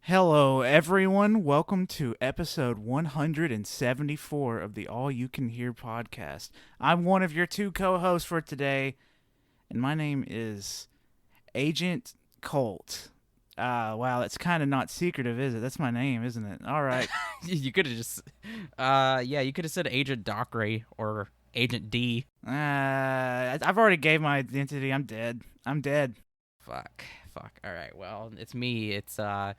Hello, everyone. Welcome to episode 174 of the All You Can Hear podcast. I'm one of your two co-hosts for today, and my name is Agent Colt. Wow, that's kind of not secretive, is it? That's my name, isn't it? All right. You could have just, you could have said Agent Dockery or Agent D. I've already gave my identity. I'm dead. Fuck. All right. Well, it's me. What's a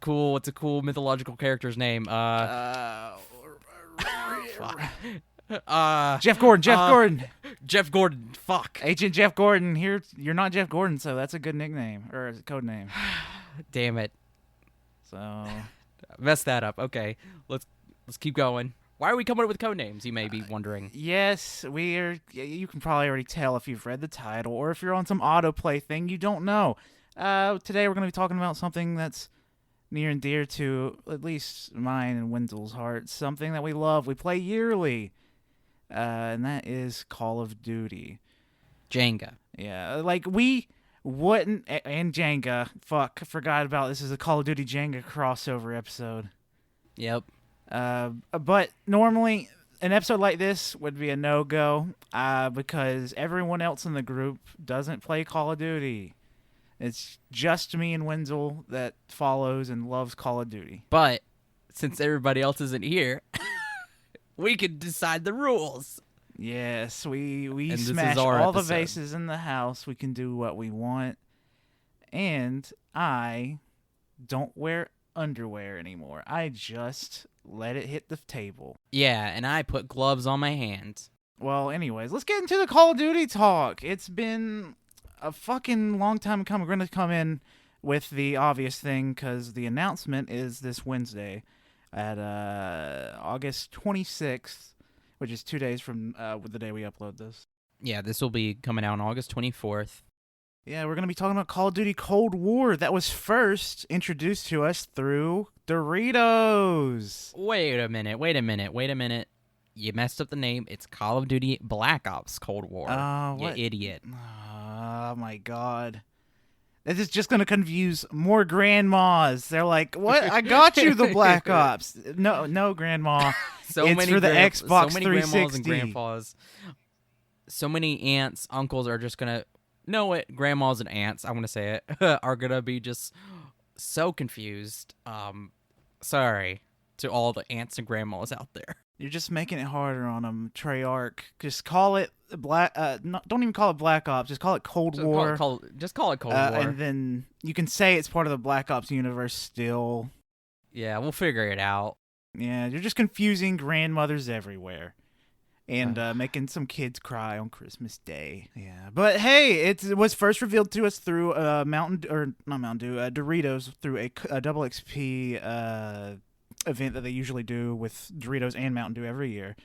cool mythological character's name? Fuck. Jeff Gordon. Jeff Gordon. Fuck. Agent Jeff Gordon. Here, you're not Jeff Gordon, so that's a good nickname or a code name. Damn it. So Messed that up. Okay. Let's keep going. Why are we coming up with code names? You may be wondering. Yes, we are. You can probably already tell if you've read the title or if you're on some autoplay thing you don't know. Today we're going to be talking about something that's near and dear to at least mine and Wenzel's hearts. Something that we love. We play yearly. And that is Call of Duty. Jenga. Yeah, like we wouldn't. And Jenga. Fuck, I forgot about this. Is a Call of Duty Jenga crossover episode. Yep. But normally an episode like this would be a no-go because everyone else in the group doesn't play Call of Duty. It's just me and Wenzel that follows and loves Call of Duty. But since everybody else isn't here, we can decide the rules. Yes, we And smash our all the episode. vases in the house. We can do what we want. And I don't wear underwear anymore. I just let it hit the table. Yeah, and I put gloves on my hands. Well, anyways, let's get into the Call of Duty talk. It's been a fucking long time coming. We're going to come in with the obvious thing because the announcement is this Wednesday at August 26th, which is 2 days from the day we upload this. Yeah, this will be coming out on August 24th. Yeah, we're going to be talking about Call of Duty Cold War. That was first introduced to us through Doritos. Wait a minute. You messed up the name. It's Call of Duty Black Ops Cold War. You What? idiot. Oh, my God. This is just going to confuse more grandmas. They're like, what? I got you the Black Ops. No, grandma. It's for the Xbox so many 360. grandmas and grandpas. So many aunts, uncles are just going to... No, grandmas and aunts, I want to say it, are going to be just so confused. Sorry to all the aunts and grandmas out there. You're just making it harder on them, Treyarch. Just call it Black... don't even call it Black Ops. Just call it Cold War. Just call it Cold War. And then you can say it's part of the Black Ops universe still. Yeah, we'll figure it out. Yeah, you're just confusing grandmothers everywhere. And making some kids cry on Christmas Day. Yeah, but hey, it was first revealed to us through Doritos through a double XP event that they usually do with Doritos and Mountain Dew every year.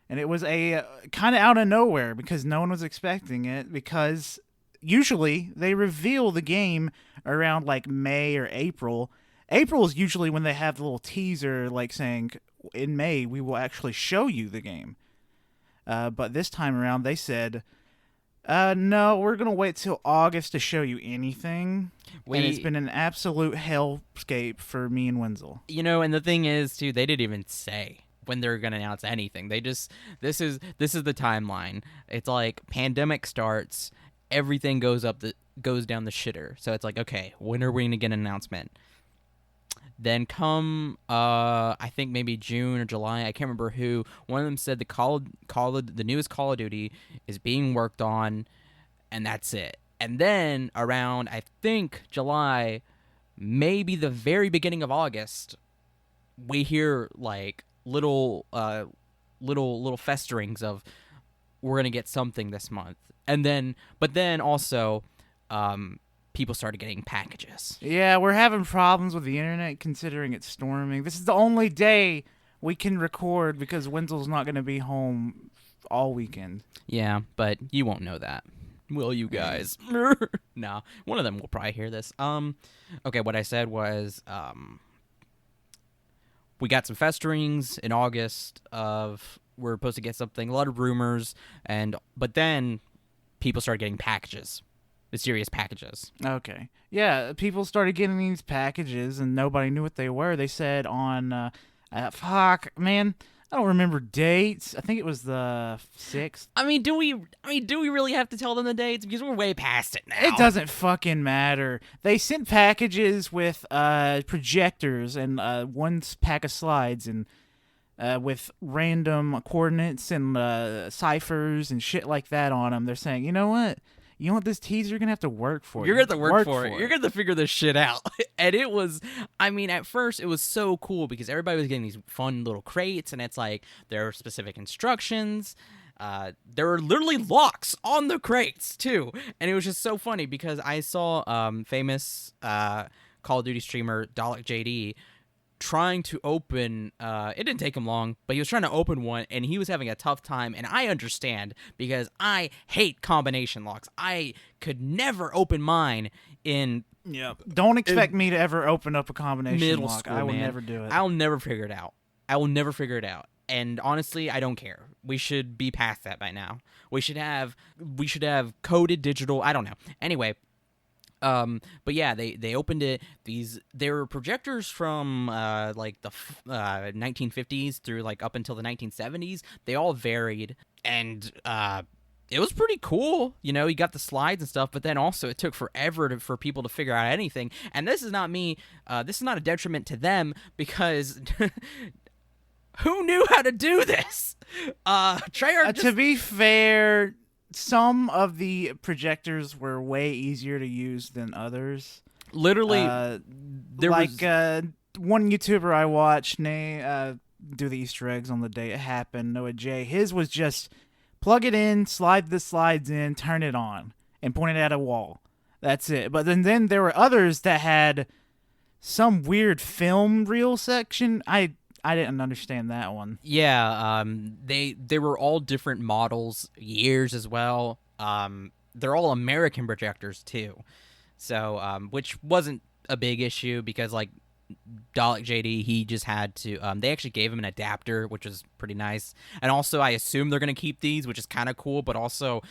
And it was a kind of out of nowhere because no one was expecting it because usually they reveal the game around like May or April. April is usually when they have the little teaser like saying, in May, we will actually show you the game. But this time around, they said, no, we're going to wait till August to show you anything. And it's been an absolute hellscape for me and Wenzel. You know, and the thing is, too, they didn't even say when they're going to announce anything. They just, this is the timeline. It's like pandemic starts, everything goes down the shitter. So it's like, okay, when are we going to get an announcement? Then come, I think maybe June or July, I can't remember who. One of them said the newest Call of Duty is being worked on, and that's it. And then around, I think July, maybe the very beginning of August, we hear like little festerings of we're gonna get something this month, but then also, people started getting packages. Yeah, we're having problems with the internet considering it's storming. This is the only day we can record because Wenzel's not going to be home all weekend. Yeah, but you won't know that. Will you guys? No, one of them will probably hear this. Okay, what I said was, we got some festerings in August of we're supposed to get something, a lot of rumors, but then people started getting packages. mysterious packages. Okay. Yeah, people started getting these packages and nobody knew what they were. They said on fuck, man, I don't remember dates. I think it was the 6th. Do we really have to tell them the dates because we're way past it now? It doesn't fucking matter. They sent packages with projectors and one pack of slides and with random coordinates and ciphers and shit like that on them. They're saying, you know what? You want this teaser? You're gonna have to work for it. You're gonna have to work for it. You're gonna have to figure this shit out. And it was, at first it was so cool because everybody was getting these fun little crates, and it's like there are specific instructions. There were literally locks on the crates too, and it was just so funny because I saw famous Call of Duty streamer AllYouCanHear trying to open it didn't take him long, but he was trying to open one and he was having a tough time, and I understand because I hate combination locks. I could never open mine in Don't expect me to ever open up a combination middle lock. school. I will man. never do it. I'll never figure it out. I will never figure it out. And honestly, I don't care. We should be past that by now. We should have coded digital. I don't know. Anyway, but yeah, they opened it. There were projectors from like the 1950s through like up until the 1970s. They all varied, and it was pretty cool. You know, you got the slides and stuff, but then also it took forever for people to figure out anything. And this is not me. This is not a detriment to them because. Who knew how to do this? Treyarch. To be fair, some of the projectors were way easier to use than others. Literally, there was one YouTuber I watched, do the Easter eggs on the day it happened. Noah J. His was just plug it in, slide the slides in, turn it on, and point it at a wall. That's it. But then there were others that had some weird film reel section. I didn't understand that one. Yeah, they were all different models, years as well. They're all American projectors too, so which wasn't a big issue because like AllYouCanHear, he just had to. They actually gave him an adapter, which was pretty nice. And also, I assume they're gonna keep these, which is kind of cool. But also,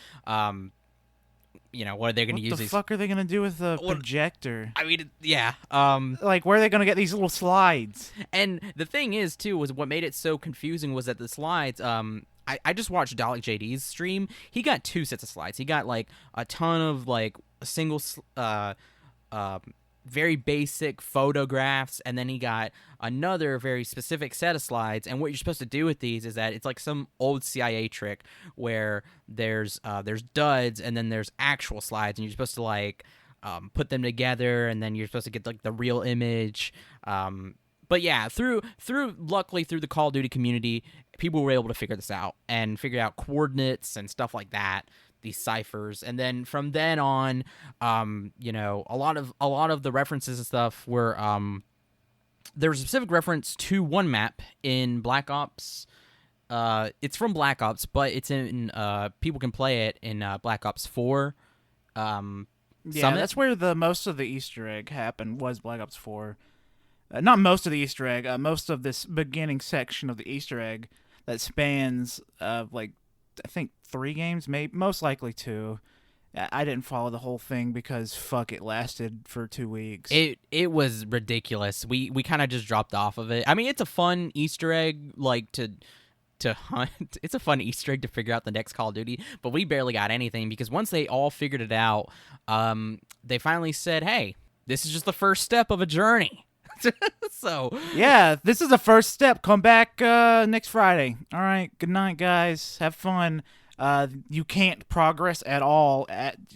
what are they going to use? What the fuck are they going to do with the projector? I mean, yeah. Like, where are they going to get these little slides? And the thing is, too, was what made it so confusing was that the slides, I just watched AllYouCanHear's stream. He got 2 sets of slides. He got, like, a ton of, like, a single, very basic photographs, and then he got another very specific set of slides. And what you're supposed to do with these is that it's like some old CIA trick where there's duds and then there's actual slides, and you're supposed to like put them together, and then you're supposed to get like the real image. But yeah, luckily through the Call of Duty community, people were able to figure this out and figure out coordinates and stuff like that. These ciphers, and then from then on, a lot of the references and stuff were there was a specific reference to one map in Black Ops. It's from Black Ops, but it's in people can play it in Black Ops 4. Yeah, Summit? That's where the most of the Easter egg happened. Was Black Ops 4? Not most of the Easter egg. Most of this beginning section of the Easter egg that spans like. I think 3 games, maybe most likely 2. I didn't follow the whole thing because fuck, it lasted for 2 weeks. It was ridiculous. We kind of just dropped off of it. I mean, it's a fun Easter egg, like to hunt. It's a fun Easter egg to figure out the next Call of Duty, but we barely got anything because once they all figured it out, they finally said, "Hey, this is just the first step of a journey." So yeah, this is the first step. Come back next Friday. All right, good night, guys. Have fun. You can't progress at all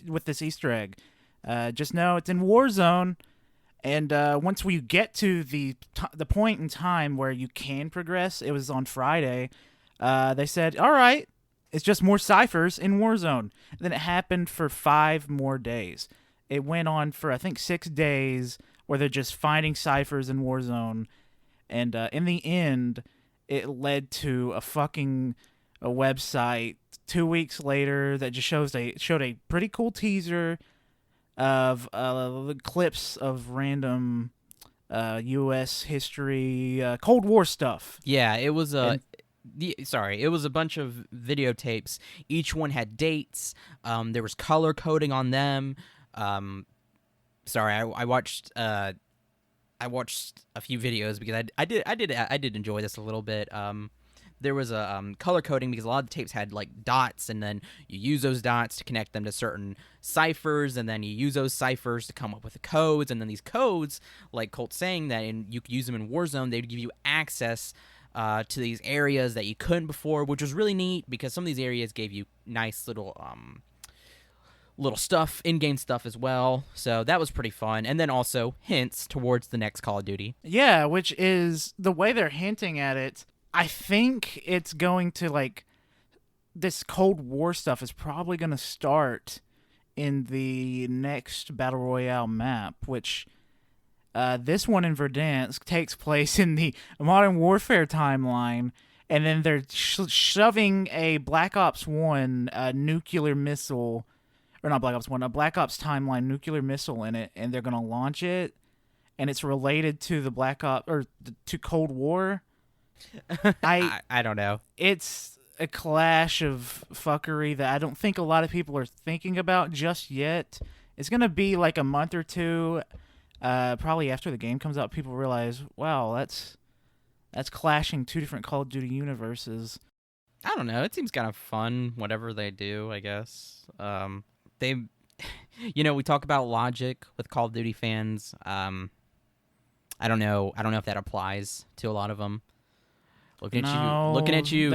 with this Easter egg. Just know it's in Warzone, and once we get to the point in time where you can progress, it was on Friday. They said, "All right, it's just more ciphers in Warzone." And then it happened for 5 more days. It went on for I think 6 days. Where they're just finding ciphers in Warzone, and in the end, it led to a website 2 weeks later that just showed a pretty cool teaser of clips of random U.S. history, Cold War stuff. Yeah, it was it was a bunch of videotapes. Each one had dates. There was color coding on them. Um, sorry, I watched a few videos because I did enjoy this a little bit. There was a color coding because a lot of the tapes had like dots, and then you use those dots to connect them to certain ciphers, and then you use those ciphers to come up with the codes, and then these codes, like Colt's saying that, and you could use them in Warzone, they'd give you access to these areas that you couldn't before, which was really neat because some of these areas gave you nice little stuff, in-game stuff as well. So that was pretty fun. And then also hints towards the next Call of Duty. Yeah, which is the way they're hinting at it. I think it's going to like this Cold War stuff is probably going to start in the next Battle Royale map, which this one in Verdansk takes place in the Modern Warfare timeline. And then they're shoving a Black Ops 1 nuclear missile, or not Black Ops 1, a Black Ops timeline nuclear missile in it, and they're going to launch it. And it's related to the Black Ops, or to Cold War. I don't know. It's a clash of fuckery that I don't think a lot of people are thinking about just yet. It's going to be like a month or two, probably after the game comes out, people realize, wow, that's clashing two different Call of Duty universes. I don't know. It seems kind of fun, whatever they do, I guess. They, we talk about logic with Call of Duty fans. I don't know if that applies to a lot of them. Looking at you,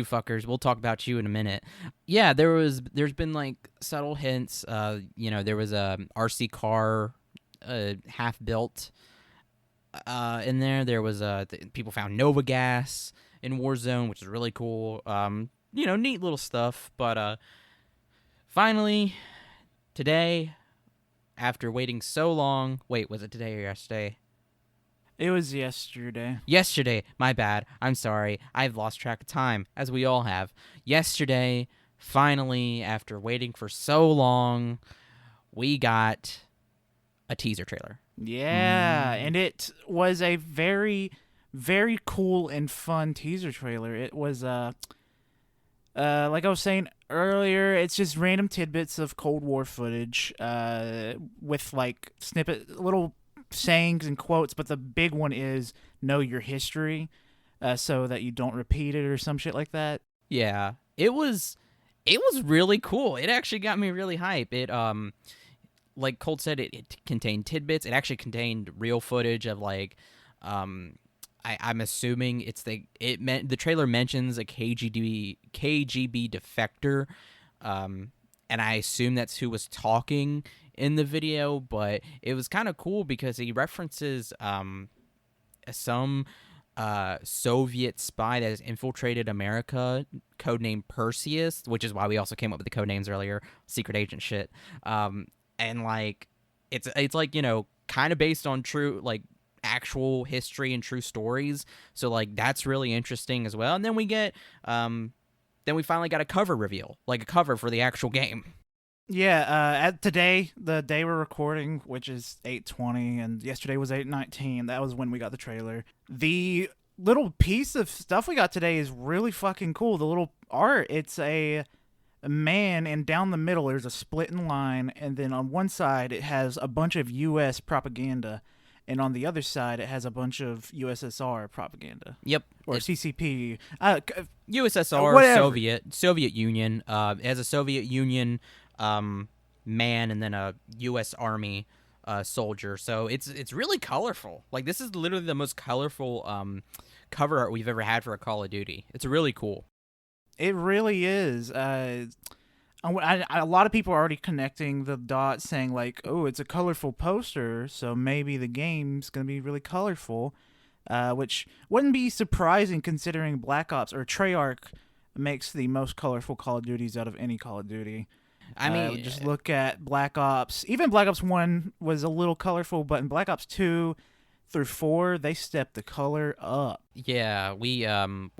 fuckers. We'll talk about you in a minute. Yeah, there's been like subtle hints. There was a RC car, half built, in there. There was people found Nova gas in Warzone, which is really cool. Neat little stuff. But finally, today, after waiting so long, wait, was it today or yesterday? It was yesterday. Yesterday, my bad. I'm sorry. I've lost track of time, as we all have. Yesterday, finally, after waiting for so long, we got a teaser trailer. Yeah, and it was a very, very cool and fun teaser trailer. It was, like I was saying earlier, it's just random tidbits of Cold War footage, with like little sayings and quotes, but the big one is know your history, so that you don't repeat it or some shit like that. Yeah, it was really cool. It actually got me really hype. It like Colt said, it contained tidbits. It actually contained real footage of like I'm assuming the trailer mentions a KGB defector, and I assume that's who was talking in the video, but it was kind of cool because he references some Soviet spy that has infiltrated America, codenamed Perseus, which is why we also came up with the code names earlier, secret agent shit. And like it's like, kind of based on true, like, actual history and true stories, so like that's really interesting as well. And then we finally got a cover reveal, like a cover for the actual game. Yeah, today, the day we're recording, which is 8:20, and yesterday was 8:19. That was when we got the trailer. The little piece of stuff we got today is really fucking cool. The little art, it's a man, and down the middle there's a split in line, and then on one side it has a bunch of U.S. propaganda, and on the other side it has a bunch of USSR propaganda. Yep. Or CCP. USSR, whatever. Soviet Union. It has a Soviet Union man and then a U.S. Army soldier. So it's really colorful. Like, this is literally the most colorful cover art we've ever had for a Call of Duty. It's really cool. It really is. A lot of people are already connecting the dots, saying like, oh, it's a colorful poster, so maybe the game's going to be really colorful, which wouldn't be surprising considering Black Ops or Treyarch makes the most colorful Call of Duties out of any Call of Duty. I mean, just look at Black Ops. Even Black Ops 1 was a little colorful, but in Black Ops 2 through 4, they stepped the color up. Yeah, we've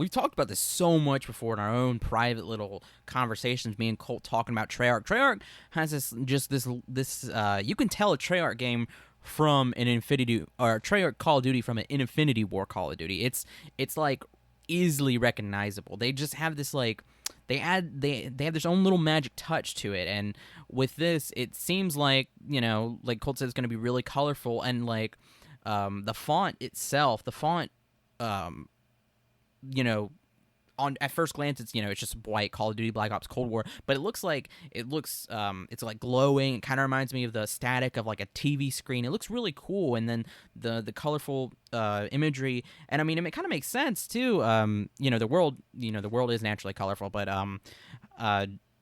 talked about this so much before in our own private little conversations. Me and Colt talking about Treyarch. Treyarch has this you can tell a Treyarch game from an Infinity, or Treyarch Call of Duty from an Infinity War Call of Duty. It's like easily recognizable. They just have this like. they have their own little magic touch to it. And with this, it seems like, like Colt said, it's going to be really colorful, and like the font itself, um, you know, on at first glance, it's just white Call of Duty Black Ops Cold War, but it looks it's like glowing. It kind of reminds me of the static of like a TV screen. It looks really cool, and then the colorful imagery, and I mean, it kind of makes sense too. The world is naturally colorful, but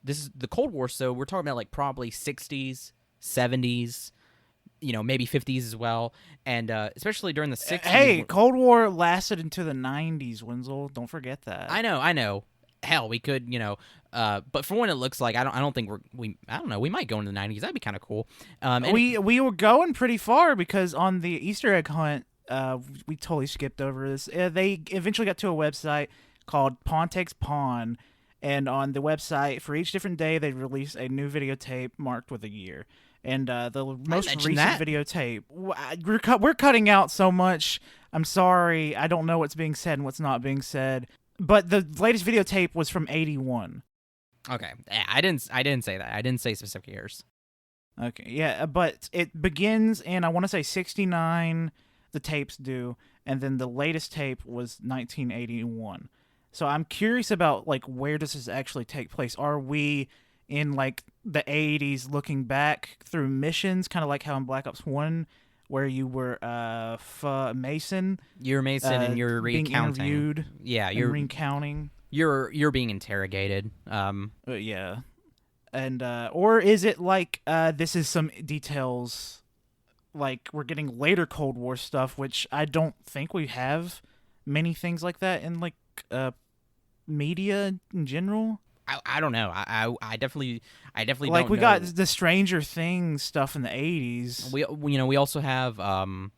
this is the Cold War, so we're talking about like probably 60s, 70s. Maybe 50s as well, and especially during the 60s. Hey, Cold War lasted into the 90s, Wenzel. Don't forget that. I know. Hell, we could, but for what it looks like, I don't think I don't know. We might go into the 90s. That'd be kind of cool. We were going pretty far because on the Easter egg hunt, we totally skipped over this. They eventually got to a website called Pawn Takes Pawn, and on the website for each different day, they release a new videotape marked with a year. And the most recent videotape, we're cutting out so much. I'm sorry. I don't know what's being said and what's not being said. But the latest videotape was from 81. Okay. Yeah, I didn't say that. I didn't say specific years. Okay. Yeah, but it begins in, I want to say 69, the tapes do. And then the latest tape was 1981. So I'm curious about, like, where does this actually take place? Are we in like the 80s looking back through missions, kind of like how in Black Ops 1 where you were Mason, you're Mason, and you're recounting, being interviewed, you're recounting, you're being interrogated, yeah, and or is it like this is some details, like we're getting later Cold War stuff, which I don't think we have many things like that in like media in general. I don't know. I definitely like don't we know. got the Stranger Things stuff in the 80s. We also have oh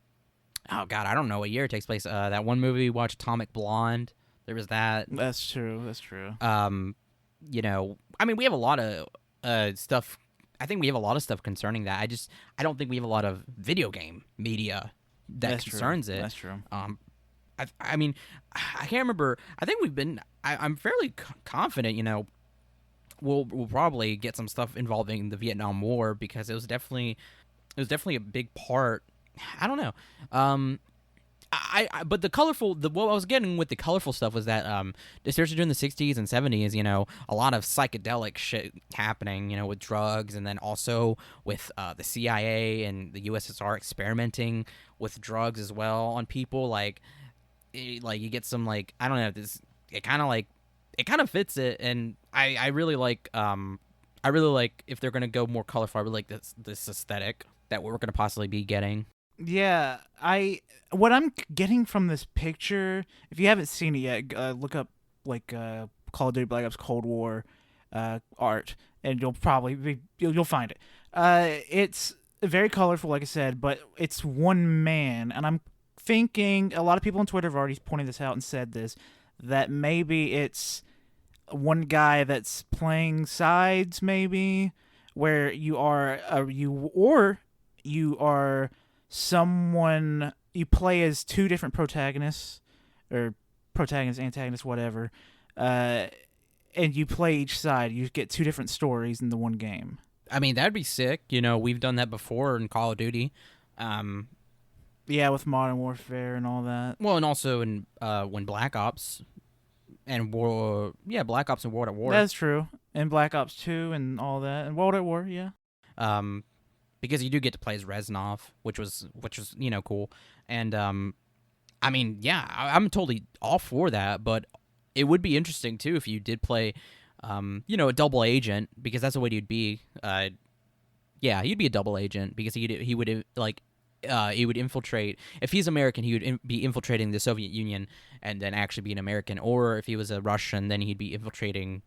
god, I don't know what year it takes place. That one movie we watched, Atomic Blonde. There was that. That's true. I mean, we have a lot of stuff. I think we have a lot of stuff concerning that. I don't think we have a lot of video game media that concerns it. That's true. I mean, I can't remember. I think I'm fairly confident, we'll probably get some stuff involving the Vietnam War, because it was definitely a big part. I don't know. But what I was getting with the colorful stuff was that especially during the 60s and 70s, a lot of psychedelic shit happening, with drugs, and then also with the CIA and the USSR experimenting with drugs as well on people. Like you get some, like, I don't know, this, it kind of fits it, and I really like if they're gonna go more colorful. I really like this aesthetic that we're gonna possibly be getting. Yeah, what I'm getting from this picture, if you haven't seen it yet, look up like Call of Duty Black Ops Cold War art, and you'll find it. It's very colorful, like I said, but it's one man, and I'm thinking a lot of people on Twitter have already pointed this out and said this, that maybe it's one guy that's playing sides, maybe, where you are someone, you play as two different protagonists, or protagonist, antagonist, whatever, and you play each side. You get two different stories in the one game. I mean, that'd be sick. We've done that before in Call of Duty. Yeah, with Modern Warfare and all that. Well, and also in when Black Ops and Black Ops and World at War. That's true. And Black Ops 2 and all that, and World at War, yeah. Because you do get to play as Reznov, which was cool. And I mean, yeah, I'm totally all for that, but it would be interesting too if you did play a double agent, because that's the way you'd be. You'd be a double agent, because he would infiltrate. If he's American, he would be infiltrating the Soviet Union and then actually be an American. Or if he was a Russian, then he'd be infiltrating,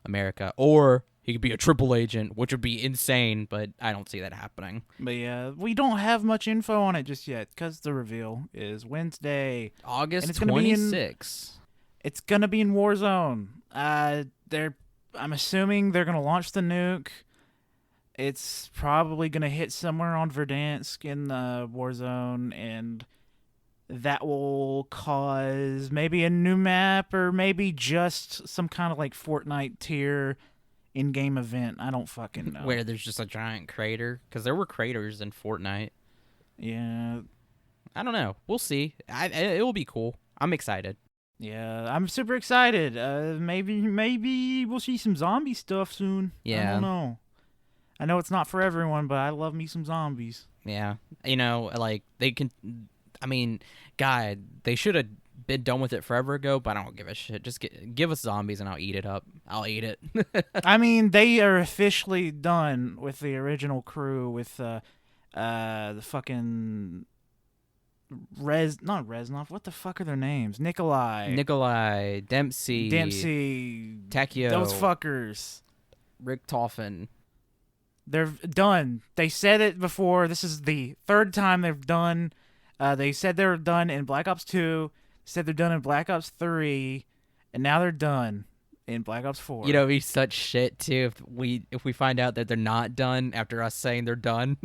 America. Or he could be a triple agent, which would be insane, but I don't see that happening. But yeah, we don't have much info on it just yet, because the reveal is Wednesday, August 26th. It's gonna be in Warzone. I'm assuming they're gonna launch the nuke. It's probably going to hit somewhere on Verdansk in the Warzone, and that will cause maybe a new map or maybe just some kind of like Fortnite tier in-game event. I don't fucking know. Where there's just a giant crater, because there were craters in Fortnite. Yeah. I don't know. We'll see. It will be cool. I'm excited. Yeah, I'm super excited. Maybe we'll see some zombie stuff soon. Yeah. I don't know. I know it's not for everyone, but I love me some zombies. Yeah. You know, like, they can... I mean, God, they should have been done with it forever ago, but I don't give a shit. Just give us zombies and I'll eat it up. I'll eat it. I mean, they are officially done with the original crew with the fucking not Reznov. What the fuck are their names? Nikolai, Dempsey, Takio, those fuckers. Richtofen. They're done. They said it before. This is the third time they've done. They said they were done in Black Ops 2. Said they're done in Black Ops 3, and now they're done in Black Ops 4. You know, it'd be such shit too if we find out that they're not done after us saying they're done.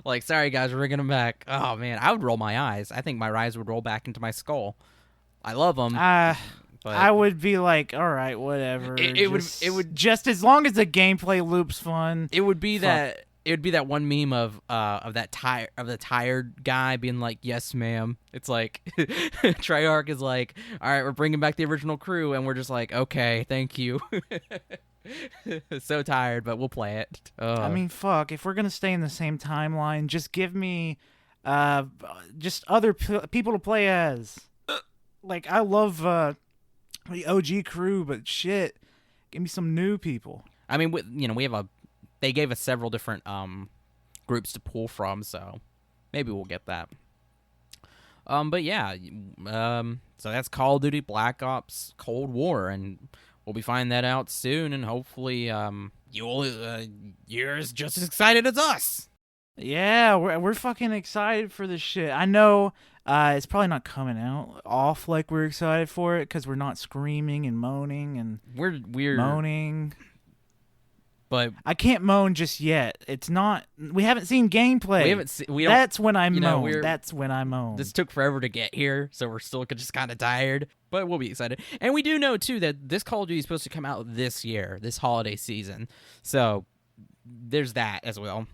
Like, sorry guys, we're bringing them back. Oh man, I would roll my eyes. I think my eyes would roll back into my skull. I love them. But I would be like, all right, whatever. It would just as long as the gameplay loop's fun. It would be that. It would be that one meme of the tired guy being like, "Yes, ma'am." It's like Treyarch is like, "All right, we're bringing back the original crew," and we're just like, "Okay, thank you." So tired, but we'll play it. I mean, fuck. If we're gonna stay in the same timeline, just give me, just other people to play as. Like, I love the OG crew, but shit, give me some new people. I mean, we have they gave us several different groups to pull from, so maybe we'll get that. But yeah, so that's Call of Duty Black Ops Cold War, and we'll be finding that out soon, and hopefully you're just as excited as us. Yeah, we're fucking excited for this shit. I know it's probably not coming out off like we're excited for it because we're not screaming and moaning and we're moaning. But I can't moan just yet. It's not. We haven't seen gameplay. We haven't seen. That's when I moan. That's when I moan. This took forever to get here, so we're still just kind of tired. But we'll be excited. And we do know too that this Call of Duty is supposed to come out this year, this holiday season. So there's that as well.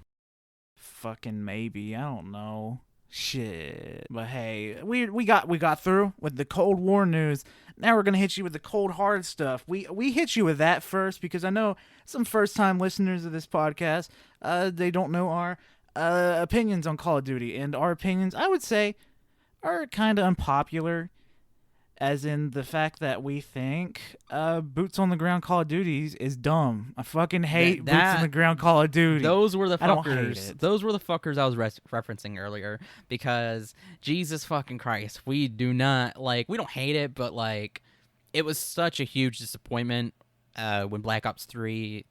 Fucking maybe. I don't know. Shit. But hey, we got through with the Cold War news. Now we're gonna hit you with the cold hard stuff. We hit you with that first because I know some first time listeners of this podcast, they don't know our opinions on Call of Duty, and our opinions, I would say, are kind of unpopular. As in the fact that we think boots on the ground Call of Duty is dumb. I fucking hate boots on the ground Call of Duty. Those were the fuckers. I don't hate it. Those were the fuckers I was referencing earlier because Jesus fucking Christ, we don't hate it, but like it was such a huge disappointment when Black Ops 3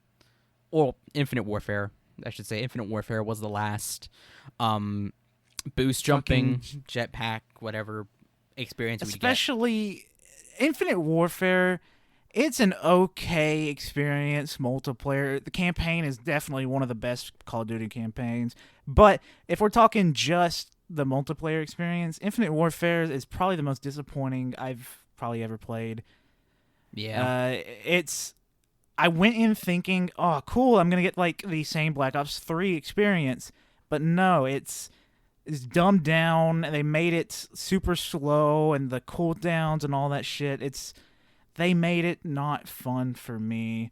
or Infinite Warfare, I should say Infinite Warfare was the last boost jumping jetpack whatever experience, especially Infinite Warfare. It's an okay experience multiplayer. The campaign is definitely one of the best Call of Duty campaigns, but if we're talking just the multiplayer experience, Infinite Warfare is probably the most disappointing I've probably ever played. Yeah. I went in thinking, oh cool, I'm gonna get like the same Black Ops 3 experience, but no, it's dumbed down, and they made it super slow, and the cooldowns and all that shit. They made it not fun for me.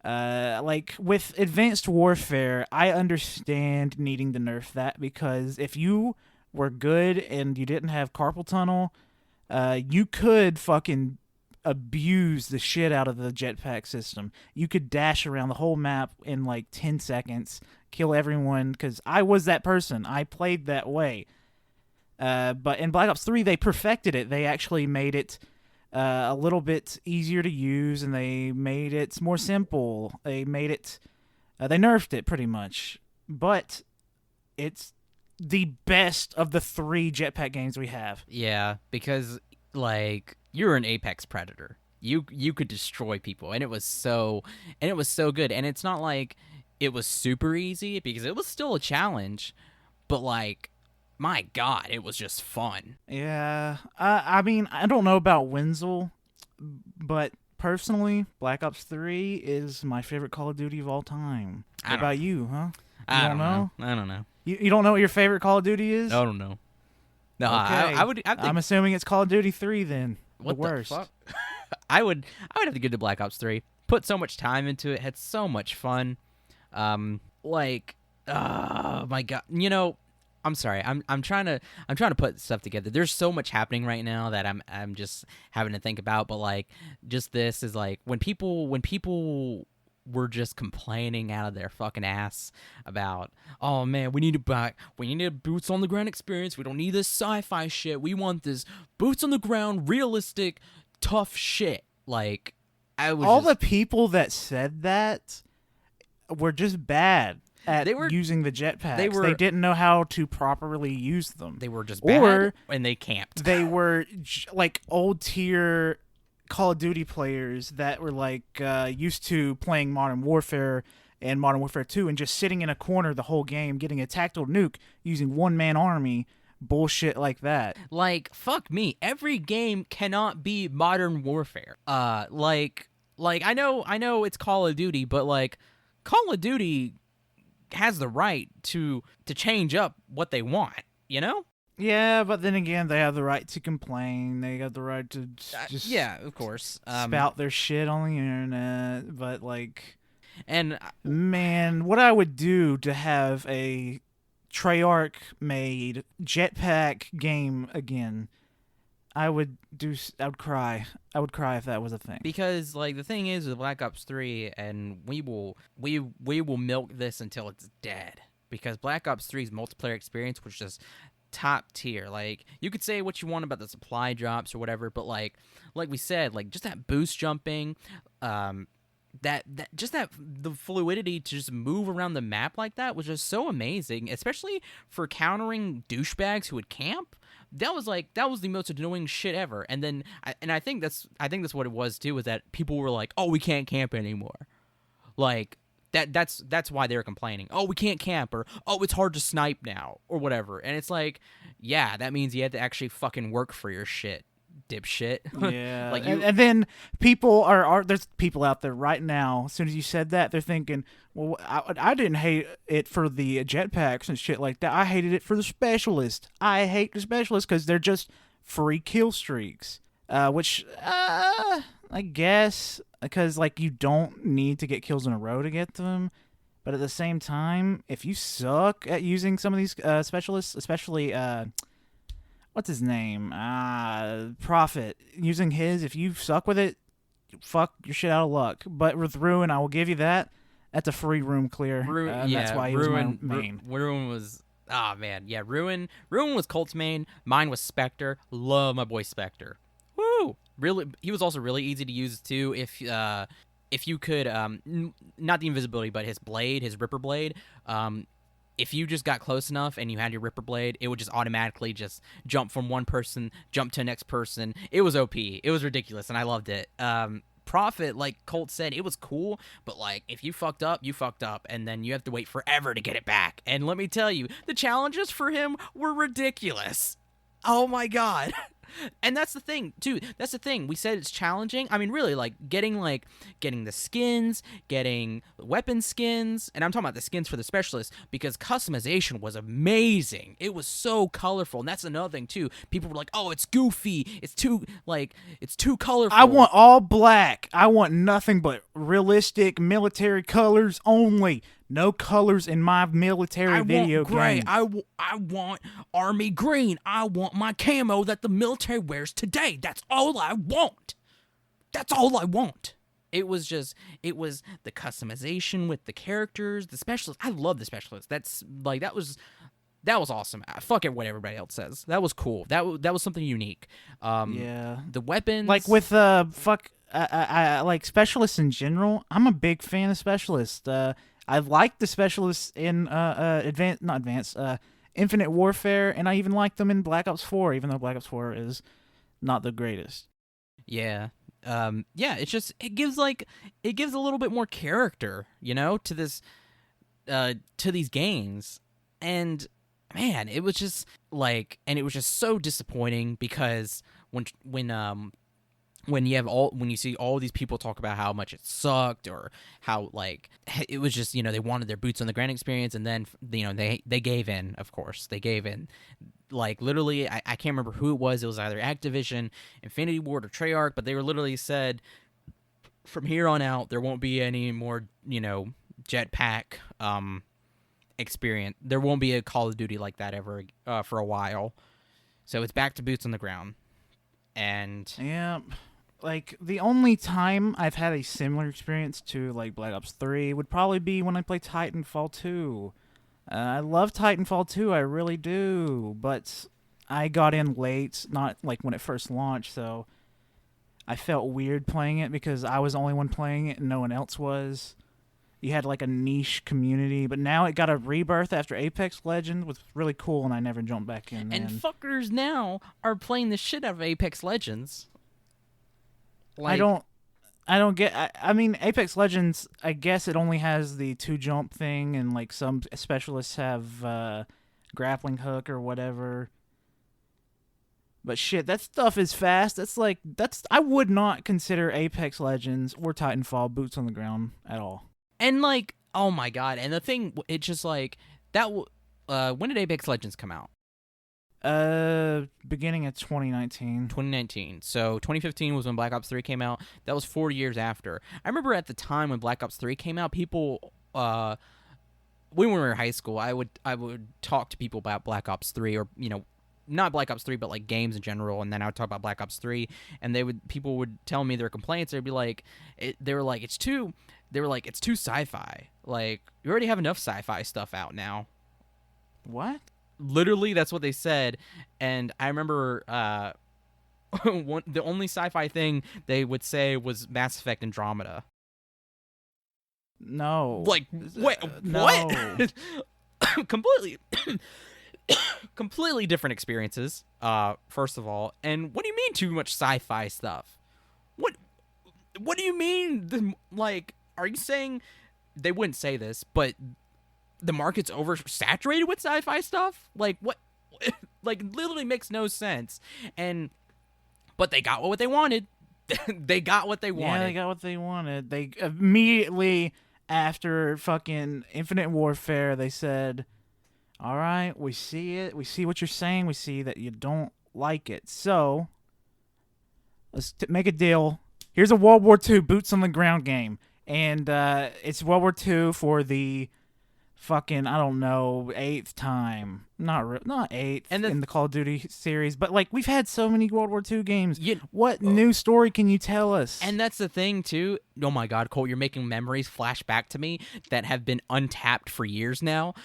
Like with Advanced Warfare, I understand needing to nerf that because if you were good and you didn't have carpal tunnel, you could fucking abuse the shit out of the jetpack system. You could dash around the whole map in like 10 seconds, kill everyone, because I was that person. I played that way. But in Black Ops 3, they perfected it. They actually made it a little bit easier to use, and they made it more simple. They made it... they nerfed it, pretty much. But it's the best of the 3 jetpack games we have. Yeah, because, like, you're an apex predator. You could destroy people, and it was so good. And it's not like it was super easy, because it was still a challenge, but like my God, it was just fun. Yeah. I mean, I don't know about Wenzel, but personally, Black Ops 3 is my favorite Call of Duty of all time. I What don't about you, huh? I don't know. I don't know. You don't know what your favorite Call of Duty is? I don't know. No, Okay. I would. I think, I'm assuming it's Call of Duty 3 then. what the worst. fuck? I would have to give it to Black Ops 3. Put so much time into it. Had so much fun. Oh my God. You know, I'm sorry. I'm trying to put stuff together. There's so much happening right now that I'm just having to think about. But like, just this is like when people were just complaining out of their fucking ass about, oh man, we need a boots on the ground experience. We don't need this sci-fi shit. We want this boots on the ground, realistic, tough shit. Like, I was all the people that said that were just bad at using the jetpacks. They didn't know how to properly use them. They were just bad, and they camped. They were like old tier Call of Duty players that were like used to playing Modern Warfare and Modern Warfare 2 and just sitting in a corner the whole game getting a tactical nuke using one-man army bullshit like that. Like, fuck me. Every game cannot be Modern Warfare. Like I know it's Call of Duty, but like Call of Duty has the right to change up what they want, you know? Yeah, but then again, they have the right to complain. They got the right to just yeah, of course, spout their shit on the internet. But like, and man, what I would do to have a Treyarch made jetpack game again, I would cry. I would cry if that was a thing. Because like the thing is with Black Ops 3, and we will milk this until it's dead. Because Black Ops 3's multiplayer experience was just top tier. Like, you could say what you want about the supply drops or whatever, but like we said, like just that boost jumping, that the fluidity to just move around the map like that was just so amazing, especially for countering douchebags who would camp. That was the most annoying shit ever. And then I think that's what it was too, was that people were like, oh, we can't camp anymore. Like, that's why they were complaining. Oh, we can't camp, or oh, it's hard to snipe now, or whatever. And it's like, yeah, that means you had to actually fucking work for your shit, dipshit. Yeah. Like and then people there's people out there right now, as soon as you said that, they're thinking, well, I didn't hate it for the jetpacks and shit like that. I hated it for the specialists. I hate the specialists because they're just free kill streaks. Which I guess, because like you don't need to get kills in a row to get them, but at the same time, if you suck at using some of these specialists, especially what's his name, Prophet, using his, if you suck with it, fuck your shit out of luck. But with Ruin, I will give you that. That's a free room clear. That's why he was my main. Ruin was. Oh man, yeah. Ruin was Colt's main. Mine was Spectre. Love my boy Spectre. Woo! Really, he was also really easy to use too. If you could, not the invisibility, but his blade, his Ripper blade. If you just got close enough and you had your Ripper blade, it would just automatically just jump from one person, jump to the next person. It was OP. It was ridiculous, and I loved it. Prophet, like Colt said, it was cool, but like if you fucked up, you fucked up, and then you have to wait forever to get it back. And let me tell you, the challenges for him were ridiculous. Oh my God. And that's the thing, too. That's the thing. We said it's challenging. I mean, really, getting the skins, getting weapon skins, and I'm talking about the skins for the specialists, because customization was amazing. It was so colorful, and that's another thing, too. People were like, oh, it's goofy. It's too colorful. I want all black. I want nothing but realistic military colors only. No colors in my military video game. I want army green. I want my camo that the military wears today. That's all I want. That's all I want. It was the customization with the characters, the specialists. I love the specialists. That was awesome. Fuck it, what everybody else says. That was cool. That was something unique. Yeah. The weapons, like with I like specialists in general. I'm a big fan of specialists. I like the specialists in Infinite Warfare, and I even like them in Black Ops 4, even though Black Ops 4 is not the greatest. Yeah. It's just it gives a little bit more character, to this to these games. And man, it was just like, and it was just so disappointing because when you see all these people talk about how much it sucked or how like it was just, they wanted their boots on the ground experience, and then they gave in. Of course they gave in. Like literally, I can't remember who it was either Activision, Infinity Ward, or Treyarch, but they were literally said from here on out there won't be any more jetpack experience. There won't be a Call of Duty like that ever for a while, so it's back to boots on the ground. And yeah, like the only time I've had a similar experience to like Black Ops 3 would probably be when I played Titanfall 2. I love Titanfall 2, I really do, but I got in late, not like when it first launched, so I felt weird playing it because I was the only one playing it and no one else was. You had like a niche community, but now it got a rebirth after Apex Legends, which was really cool, and I never jumped back in. And fuckers now are playing the shit out of Apex Legends. Like, I don't get. I mean, Apex Legends. I guess it only has the 2-jump thing, and like some specialists have grappling hook or whatever. But shit, that stuff is fast. That's. I would not consider Apex Legends or Titanfall boots on the ground at all. And like, oh my god! And the thing, it's just like that. When did Apex Legends come out? Beginning of 2019. 2019. So 2015 was when Black Ops 3 came out. That was 4 years after. I remember at the time when Black Ops 3 came out, people, when we were in high school, I would talk to people about Black Ops 3, or not Black Ops 3, but like games in general, and then I would talk about Black Ops 3, and people would tell me their complaints. They'd be like, it's too sci-fi. Like, you already have enough sci-fi stuff out now. What? Literally, that's what they said. And I remember the only sci-fi thing they would say was Mass Effect Andromeda. No. Like, wait, no. what? Completely different experiences, first of all. And what do you mean too much sci-fi stuff? What do you mean? Like, are you saying... They wouldn't say this, but... the market's oversaturated with sci-fi stuff? Like, what? Like, literally makes no sense. But they got what they wanted. They got what they wanted. Yeah, they got what they wanted. They immediately, after fucking Infinite Warfare, they said, all right, we see it. We see what you're saying. We see that you don't like it. So, let's make a deal. Here's a World War II boots on the ground game. And it's World War II for the... fucking, I don't know, 8th time. Not 8th in the Call of Duty series, but like we've had so many World War II games. What new story can you tell us? And that's the thing too. Oh my god, Colt, you're making memories flash back to me that have been untapped for years now.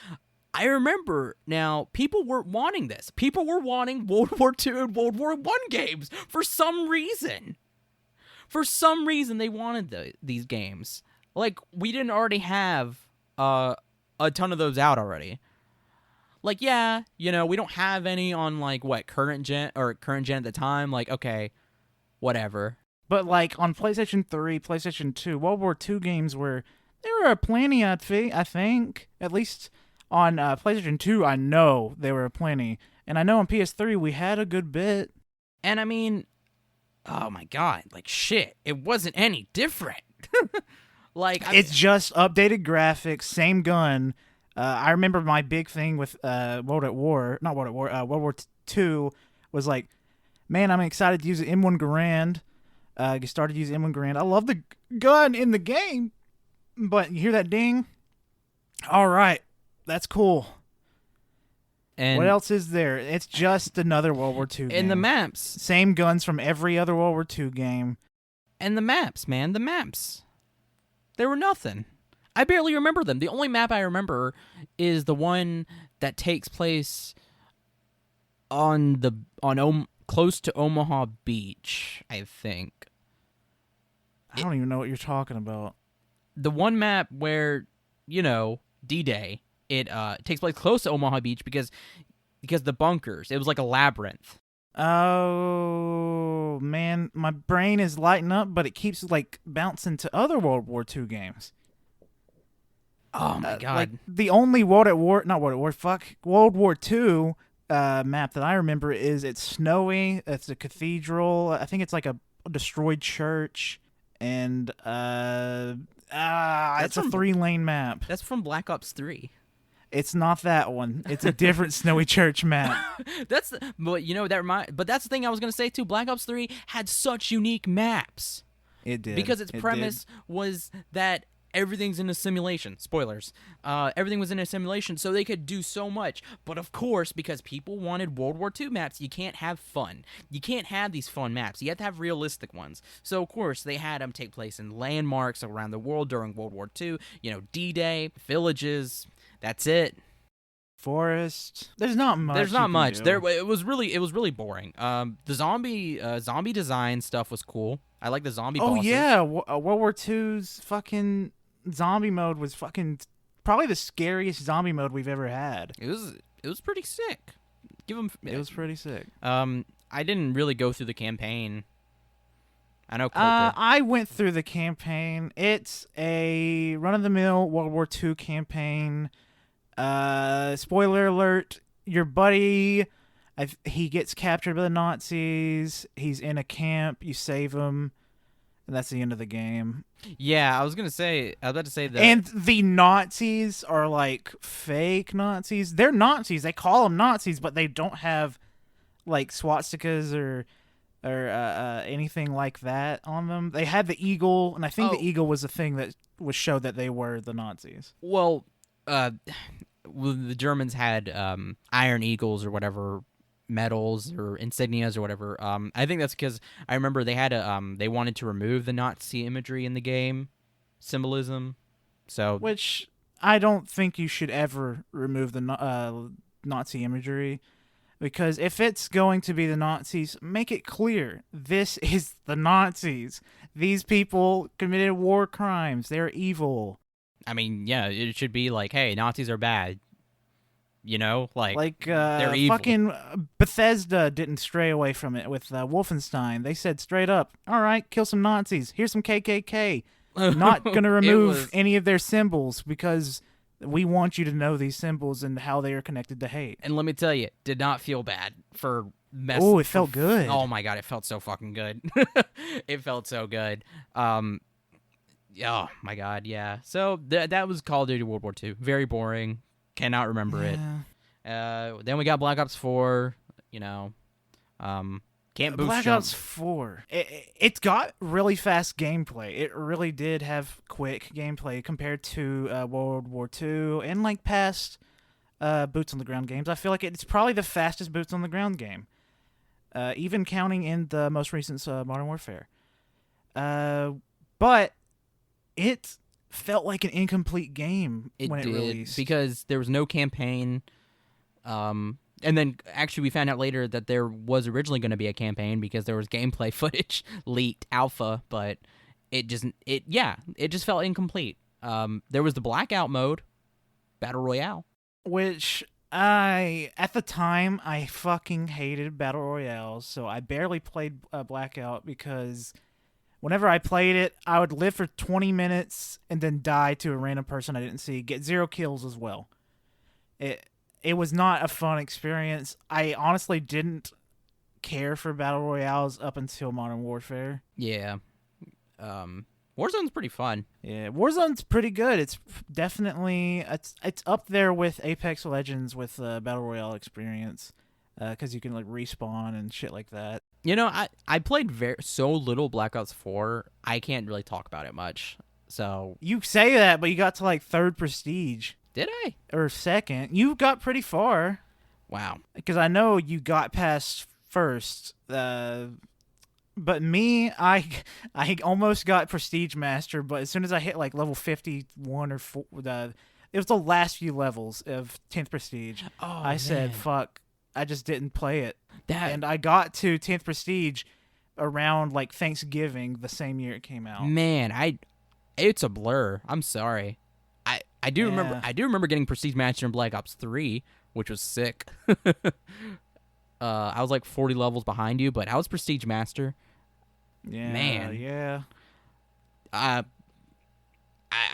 I remember now, people were wanting this. People were wanting World War II and World War I games for some reason. For some reason, they wanted these games. Like, we didn't already have a ton of those out already. Like, yeah, we don't have any on, like, current gen at the time. Like, okay, whatever. But, like, on PlayStation 3, PlayStation 2, World War II games there were plenty, I think. At least on PlayStation 2, I know there were plenty. And I know on PS3, we had a good bit. And, I mean, oh, my God. Like, shit, it wasn't any different. It's just updated graphics, same gun. I remember my big thing with World War II was like, man, I'm excited to use the M1 Garand. You started using M1 Garand. I love the gun in the game, but you hear that ding? All right, that's cool. And what else is there? It's just another World War II game. And the maps. Same guns from every other World War II game. And the maps, man, the maps. They were nothing. I barely remember them. The only map I remember is the one that takes place close to Omaha Beach, I think. I don't even know what you're talking about. The one map where, D-Day, it takes place close to Omaha Beach because the bunkers, it was like a labyrinth. Oh, man, my brain is lighting up, but it keeps, like, bouncing to other World War II games. Oh my god. Like the only World War II map that I remember is it's snowy. It's a cathedral. I think it's like a destroyed church, and it's a 3-lane map. That's from Black Ops 3. It's not that one. It's a different snowy church map. But that's the thing I was gonna say too. Black Ops 3 had such unique maps. It did. Because its premise was that everything's in a simulation. Spoilers. Everything was in a simulation, so they could do so much. But of course, because people wanted World War II maps, you can't have fun. You can't have these fun maps. You have to have realistic ones. So of course, they had them take place in landmarks around the world during World War II. D-Day, villages. That's it. Forest. There's not much. There's not much. It was really boring. The zombie design stuff was cool. I like the zombie bosses. Oh yeah, World War II's fucking zombie mode was fucking probably the scariest zombie mode we've ever had. It was pretty sick. It was pretty sick. I didn't really go through the campaign. I know. I went through the campaign. It's a run-of-the-mill World War II campaign. Spoiler alert: your buddy, he gets captured by the Nazis. He's in a camp. You save him, and that's the end of the game. Yeah, I was about to say that. And the Nazis are like fake Nazis. They're Nazis. They call them Nazis, but they don't have like swastikas or anything like that on them. They had the eagle, and I think the eagle was the thing that was showed that they were the Nazis. Well, the Germans had Iron Eagles or whatever, medals or insignias or whatever. I think that's because I remember they had they wanted to remove the Nazi imagery in the game, symbolism. So which I don't think you should ever remove the Nazi imagery, because if it's going to be the Nazis, make it clear this is the Nazis. These people committed war crimes. They're evil. I mean, yeah, it should be like, hey, Nazis are bad. They're evil. Fucking Bethesda didn't stray away from it with Wolfenstein. They said straight up, all right, kill some Nazis. Here's some KKK. Not going to remove any of their symbols because we want you to know these symbols and how they are connected to hate. And let me tell you, did not feel bad for Oh, it felt good. Oh my god, it felt so fucking good. It felt so good. Oh my god, yeah. So that was Call of Duty World War II. Very boring. Cannot remember it. Then we got Black Ops 4. Can't boost Black jump. Ops 4. It's got really fast gameplay. It really did have quick gameplay compared to World War II and like past boots on the ground games. I feel like it's probably the fastest boots on the ground game, even counting in the most recent Modern Warfare. But it felt like an incomplete game when it released. Because there was no campaign. And then actually we found out later that there was originally going to be a campaign because there was gameplay footage leaked alpha, but it just felt incomplete. There was the blackout mode, Battle Royale, which at the time I fucking hated Battle Royales, so I barely played Blackout because whenever I played it, I would live for 20 minutes and then die to a random person I didn't see, get 0 kills as well. It was not a fun experience. I honestly didn't care for Battle Royales up until Modern Warfare. Yeah. Warzone's pretty fun. Yeah, Warzone's pretty good. It's definitely it's up there with Apex Legends with Battle Royale experience, because you can like respawn and shit like that. I played so little Black Ops 4, I can't really talk about it much. So you say that, but you got to like 3rd prestige. Did I? Or 2nd. You got pretty far. Wow. Because I know you got past 1st. But me, I almost got Prestige Master, but as soon as I hit like level 51 or 4, it was the last few levels of 10th Prestige. I said, fuck, I just didn't play it. And I got to 10th Prestige around like Thanksgiving the same year it came out. Man, it's a blur. I'm sorry. I do remember getting Prestige Master in Black Ops 3, which was sick. I was like 40 levels behind you, but I was Prestige Master. Yeah, man. Yeah.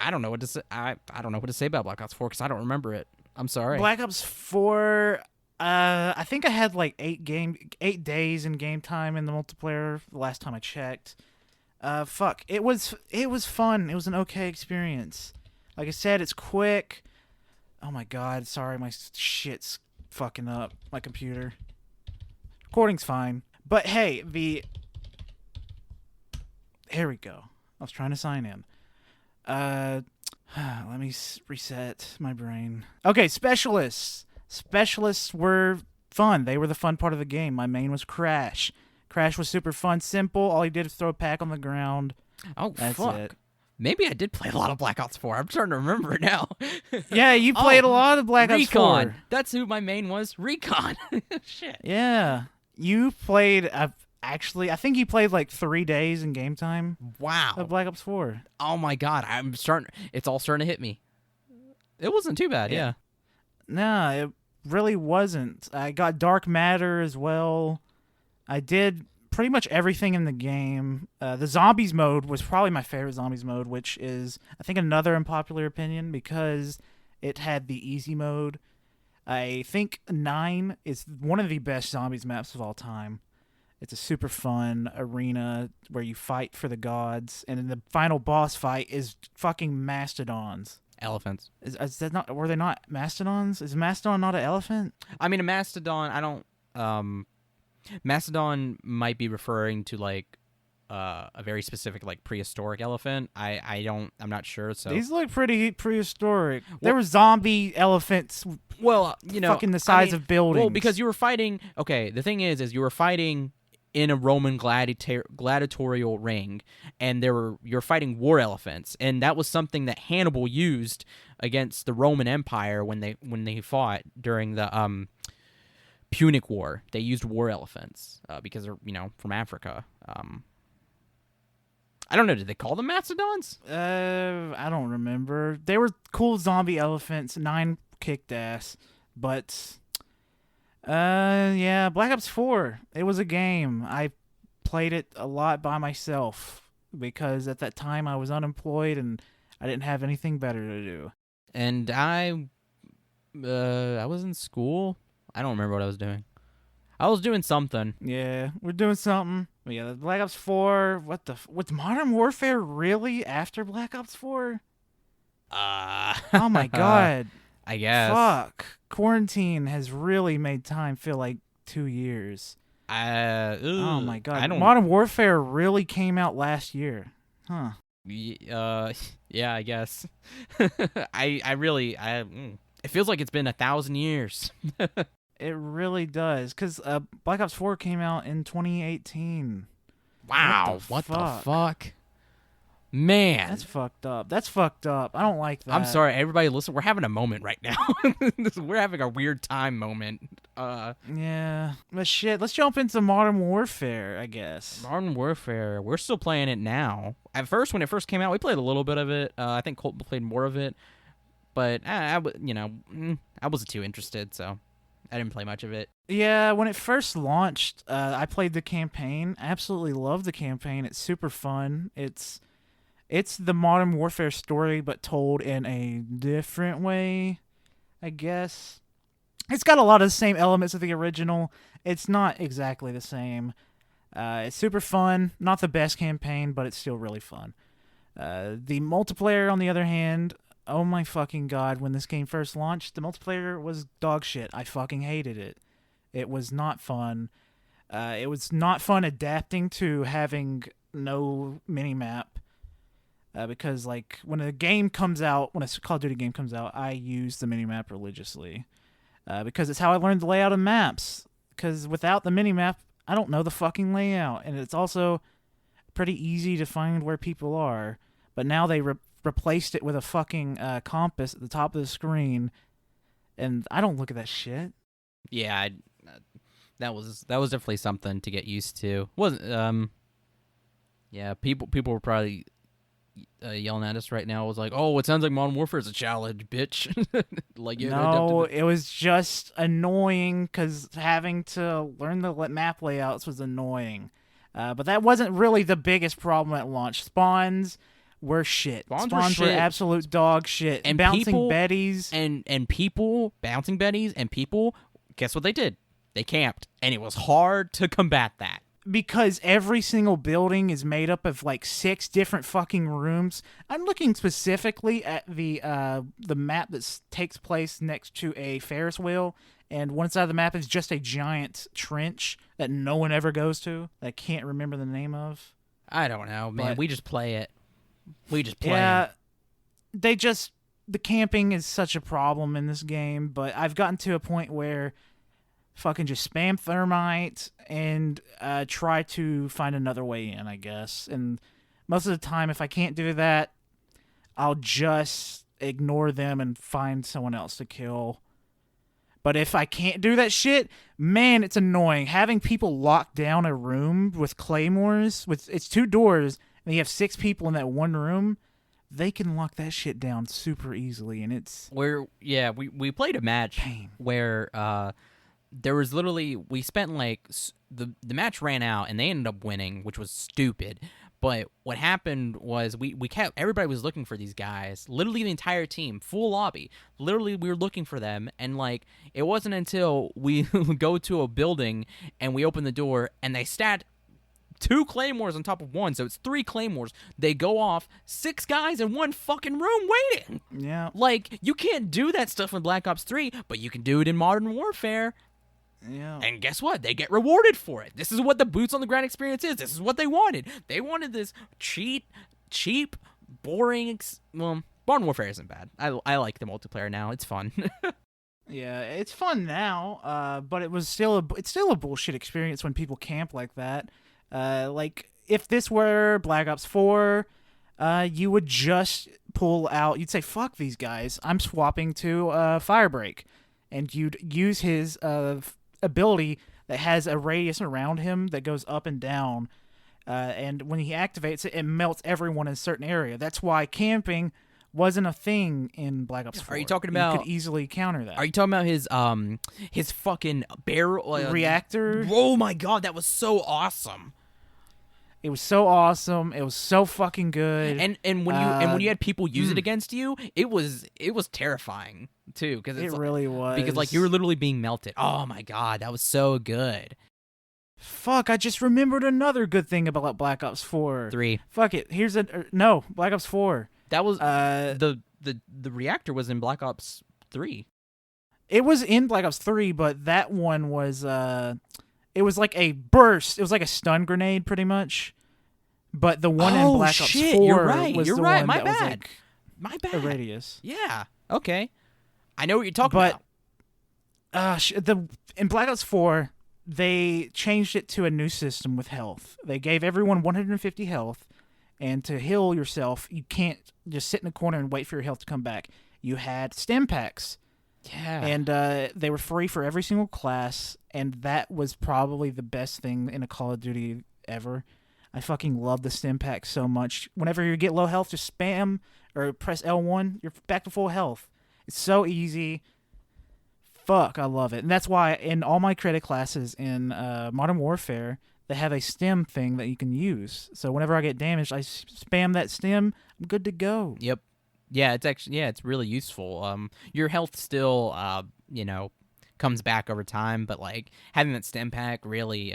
I don't know what to say. I don't know what to say about Black Ops 4 because I don't remember it. I'm sorry. Black Ops 4. I think I had like 8 days in game time in the multiplayer the last time I checked. Fuck. It was fun. It was an okay experience. Like I said, it's quick. Oh my god, sorry, my shit's fucking up. My computer. Recording's fine. But hey, here we go. I was trying to sign in. Let me reset my brain. Okay, specialists. Specialists were fun. They were the fun part of the game. My main was Crash. Crash was super fun, simple. All he did was throw a pack on the ground. Oh, That's fuck. it. Maybe I did play a lot of Black Ops 4. I'm starting to remember it now. Yeah, you played a lot of Black Ops 4. Recon. That's who my main was. Recon. Shit. Yeah. You played, actually, I think you played like 3 days in game time Wow. of Black Ops 4. Oh my god. It's all starting to hit me. It wasn't too bad, yeah. No, it really wasn't. I got Dark Matter as well. I did pretty much everything in the game. The zombies mode was probably my favorite zombies mode, which is, I think, another unpopular opinion because it had the easy mode. I think 9 is one of the best zombies maps of all time. It's a super fun arena where you fight for the gods, and then the final boss fight is fucking mastodons. Elephants. Is that not? Were they not mastodons? Is mastodon not an elephant? I mean, a mastodon, I don't... Mastodon might be referring to, like, a very specific, like, prehistoric elephant. I'm not sure, so... These look pretty prehistoric. There were zombie elephants, well, fucking the size of buildings. Well, because you were fighting... Okay, the thing is you were fighting in a Roman gladiatorial ring, and you're fighting war elephants, and that was something that Hannibal used against the Roman Empire when they fought during the Punic War. They used war elephants because they're from Africa. I don't know. Did they call them mastodons? I don't remember. They were cool zombie elephants. 9 kicked ass, but yeah, Black Ops 4. It was a game. I played it a lot by myself because at that time I was unemployed and I didn't have anything better to do. And I was in school. I don't remember what I was doing. I was doing something. Yeah, we're doing something. But yeah, Black Ops 4. Was Modern Warfare really after Black Ops 4? Oh my god. I guess. Fuck. Quarantine has really made time feel like 2 years. Oh my god. Modern Warfare really came out last year. Huh. Yeah, I guess. It feels like it's been 1,000 years. It really does, because Black Ops 4 came out in 2018. Wow, what the fuck? Man. That's fucked up. I don't like that. I'm sorry, everybody listen, we're having a moment right now. We're having a weird time moment. Yeah, but shit, let's jump into Modern Warfare, I guess. Modern Warfare, we're still playing it now. At first, when it first came out, we played a little bit of it. I think Colt played more of it. But, I wasn't too interested, so I didn't play much of it. Yeah, when it first launched, I played the campaign. I absolutely love the campaign. It's super fun. It's the Modern Warfare story, but told in a different way, I guess. It's got a lot of the same elements of the original. It's not exactly the same. It's super fun. Not the best campaign, but it's still really fun. The multiplayer, on the other hand... Oh my fucking god, when this game first launched, the multiplayer was dog shit. I fucking hated it. It was not fun. It was not fun adapting to having no minimap. Because, like, when a game comes out, when a Call of Duty game comes out, I use the minimap religiously. Because it's how I learned the layout of maps. Because without the minimap, I don't know the fucking layout. And it's also pretty easy to find where people are. But now they replaced it with a fucking compass at the top of the screen, and I don't look at that shit. Yeah, that was definitely something to get used to. Wasn't yeah, people were probably yelling at us right now. It was like, oh, it sounds like Modern Warfare is a challenge, bitch. Like, no, it was just annoying because having to learn the map layouts was annoying. But that wasn't really the biggest problem at launch. Spawns were shit. Spawns Spawns were were shit. absolute dog shit. And Bouncing people- betties. And people, bouncing betties, and people, guess what they did? They camped, and it was hard to combat that. Because every single building is made up of like 6 different fucking rooms. I'm looking specifically at the map that takes place next to a Ferris wheel, and one side of the map is just a giant trench that no one ever goes to. That I can't remember the name of. I don't know, man. But- We just play it. We just play Yeah, it. the camping is such a problem in this game, but I've gotten to a point where fucking just spam thermite and try to find another way in, I guess. And most of the time, if I can't do that, I'll just ignore them and find someone else to kill. But if I can't do that shit, man, it's annoying. Having people lock down a room with claymores, it's 2 doors, and you have 6 people in that one room, they can lock that shit down super easily, and it's We played a match pain. where there was literally, we spent like the match ran out and they ended up winning, which was stupid. But what happened was we kept, everybody was looking for these guys, literally the entire team, full lobby. Literally, we were looking for them, and like it wasn't until we go to a building and we open the door and they stat 2 claymores on top of 1, so it's 3 claymores. They go off, 6 guys in one fucking room waiting. Yeah. Like, you can't do that stuff in Black Ops 3, but you can do it in Modern Warfare. Yeah. And guess what? They get rewarded for it. This is what the boots on the ground experience is. This is what they wanted. They wanted this cheap, boring. Well, Modern Warfare isn't bad. I like the multiplayer now. It's fun. Yeah, it's fun now, but it's still a bullshit experience when people camp like that. Like if this were Black Ops 4, you would just pull out. You'd say, "Fuck these guys! I'm swapping to Firebreak," and you'd use his ability that has a radius around him that goes up and down. And when he activates it, it melts everyone in a certain area. That's why camping wasn't a thing in Black Ops 4. Are you talking about? You could easily counter that. Are you talking about his fucking barrel reactor? Oh my god, that was so awesome. It was so awesome. It was so fucking good. And when you had people use it against you, it was terrifying too, because it really was. because like you were literally being melted. Oh my god, that was so good. Fuck, I just remembered another good thing about Black Ops 4. 3. Fuck it. Here's no, Black Ops 4. That was the reactor was in Black Ops 3. It was in Black Ops 3, but that one was it was like a burst. It was like a stun grenade pretty much. But the one in Black Ops 4 you're right. was You're the right. one My that was bad. like My bad. a radius. Yeah. Okay. I know what you're talking But about. in Black Ops 4, they changed it to a new system with health. They gave everyone 150 health, and to heal yourself, you can't just sit in a corner and wait for your health to come back. You had stim packs. Yeah. And they were free for every single class, and that was probably the best thing in a Call of Duty ever. I fucking love the stim pack so much. Whenever you get low health, just spam or press L1, you're back to full health. It's so easy. Fuck, I love it. And that's why in all my credit classes in Modern Warfare, they have a stim thing that you can use. So whenever I get damaged, I spam that stim, I'm good to go. Yep. Yeah, it's really useful. Your health still comes back over time, but like having that stim pack really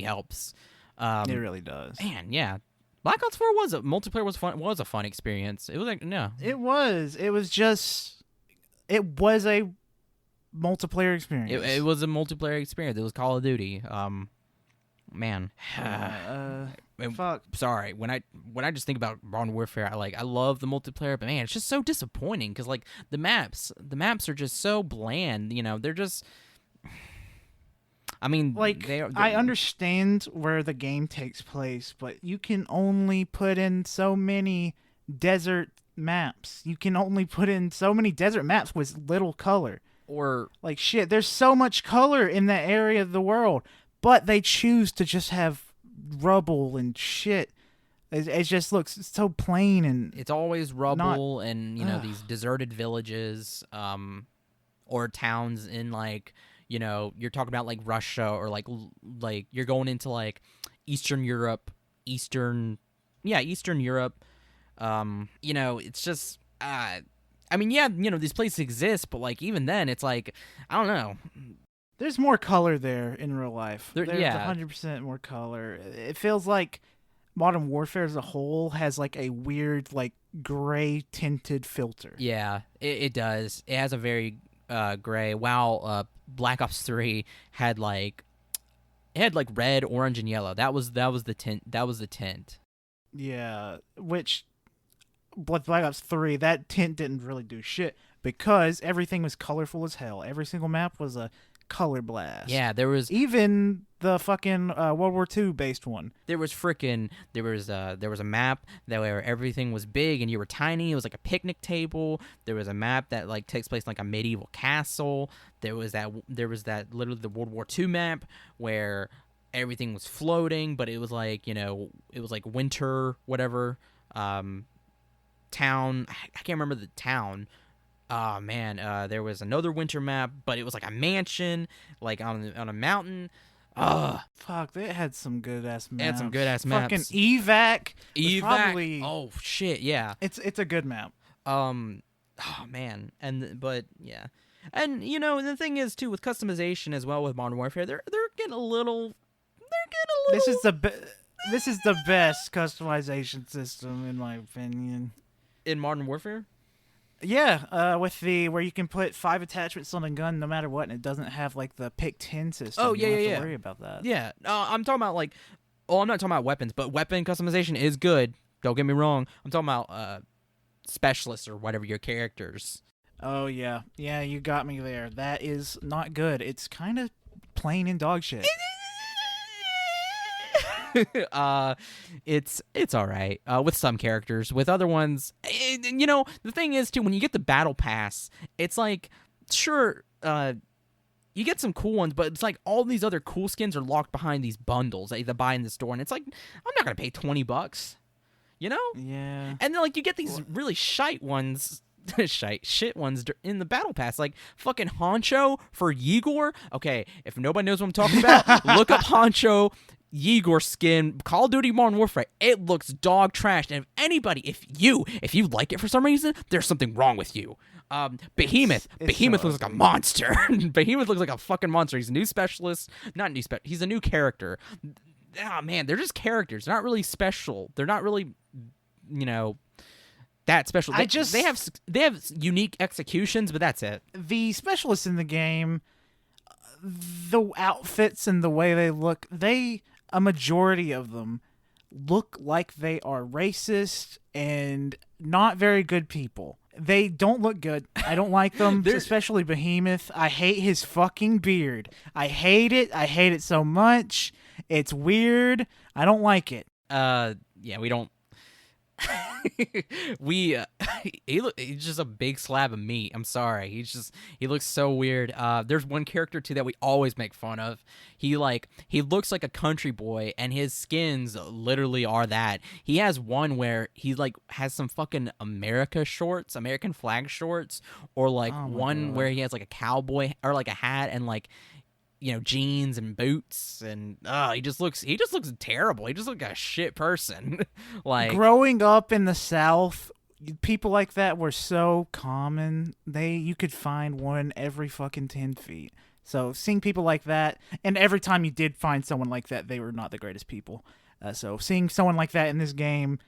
helps. It really does. Man, yeah. Black Ops 4 multiplayer was a fun experience. It was like no. It was a multiplayer experience. It was a multiplayer experience. It was Call of Duty. Man. Fuck. Sorry. When I just think about Modern Warfare, I love the multiplayer, but man, it's just so disappointing because like the maps are just so bland. You know, they're just. I mean, like I understand where the game takes place, but you can only put in so many desert maps. You can only put in so many desert maps with little color. Or like shit, there's so much color in that area of the world, but they choose to just have rubble and shit. It just looks so plain, and it's always rubble and these deserted villages, or towns in like you're talking about like Russia or like you're going into like Eastern Europe, Eastern Eastern Europe. It's just I mean, yeah, these places exist, but like even then, it's like I don't know. There's more color there in real life. There's Yeah, 100% more color. It feels like Modern Warfare as a whole has like a weird like gray tinted filter. yeah, it does. It has a very gray. While Black Ops 3 had like it had like red, orange, and yellow. That was the tint. That was the tint. Yeah, which Black Ops 3, that tint didn't really do shit because everything was colorful as hell. Every single map was a color blast. Yeah, there was Even the fucking World War II based one. there was a map that where everything was big and you were tiny. It was like a picnic table. There was a map that like takes place in like a medieval castle. There was that literally the World War II map where everything was floating, but it was like it was like winter whatever town. I can't remember the town. Oh man, there was another winter map, but it was like a mansion, like on a mountain. Fuck, they had some good ass maps. They had some good ass maps. Fucking evac. Evac. Probably, Oh shit, yeah. it's a good map. Oh man, but yeah, and the thing is too with customization as well with Modern Warfare, they're getting a little. This is the best customization system in my opinion. In Modern Warfare. Yeah, with the where you can put 5 attachments on a gun no matter what, and it doesn't have like the pick 10 system. Oh, you don't have yeah. to worry about that. Yeah, I'm talking about like. Oh, I'm not talking about weapons, but weapon customization is good. Don't get me wrong. I'm talking about specialists or whatever your characters. Oh yeah, you got me there. That is not good. It's kind of plain and dog shit. It's all right with some characters. With other ones, the thing is too when you get the battle pass, it's like sure you get some cool ones, but it's like all these other cool skins are locked behind these bundles that you buy in the store, and it's like I'm not gonna pay $20, Yeah. And then like you get these really shite ones. Shit ones in the battle pass, like fucking Honcho for Igor. Okay, if nobody knows what I'm talking about, look up Honcho Igor skin, Call of Duty Modern Warfare. It looks dog trash, and if you like it for some reason, there's something wrong with you. Behemoth looks like a monster. Behemoth looks like a fucking monster. He's a new specialist, not new he's a new character. Oh man, they're just characters. They're not really special. They're not really that special. They have unique executions, but that's it. The specialists in the game, the outfits and the way they look, a majority of them look like they are racist and not very good people. They don't look good. I don't like them, especially Behemoth. I hate his fucking beard. I hate it. I hate it so much. It's weird. I don't like it. Yeah, we don't. He's just a big slab of meat. I'm sorry. He looks so weird. There's one character too that we always make fun of. He looks like a country boy, and his skins literally are that. He has one where he like has some fucking American flag shorts, or like one where he has like a cowboy or like a hat and like jeans and boots, and he just looks terrible. He just looks like a shit person. Like growing up in the South, people like that were so common. You could find one every fucking 10 feet. So seeing people like that, and every time you did find someone like that, they were not the greatest people. So seeing someone like that in this game,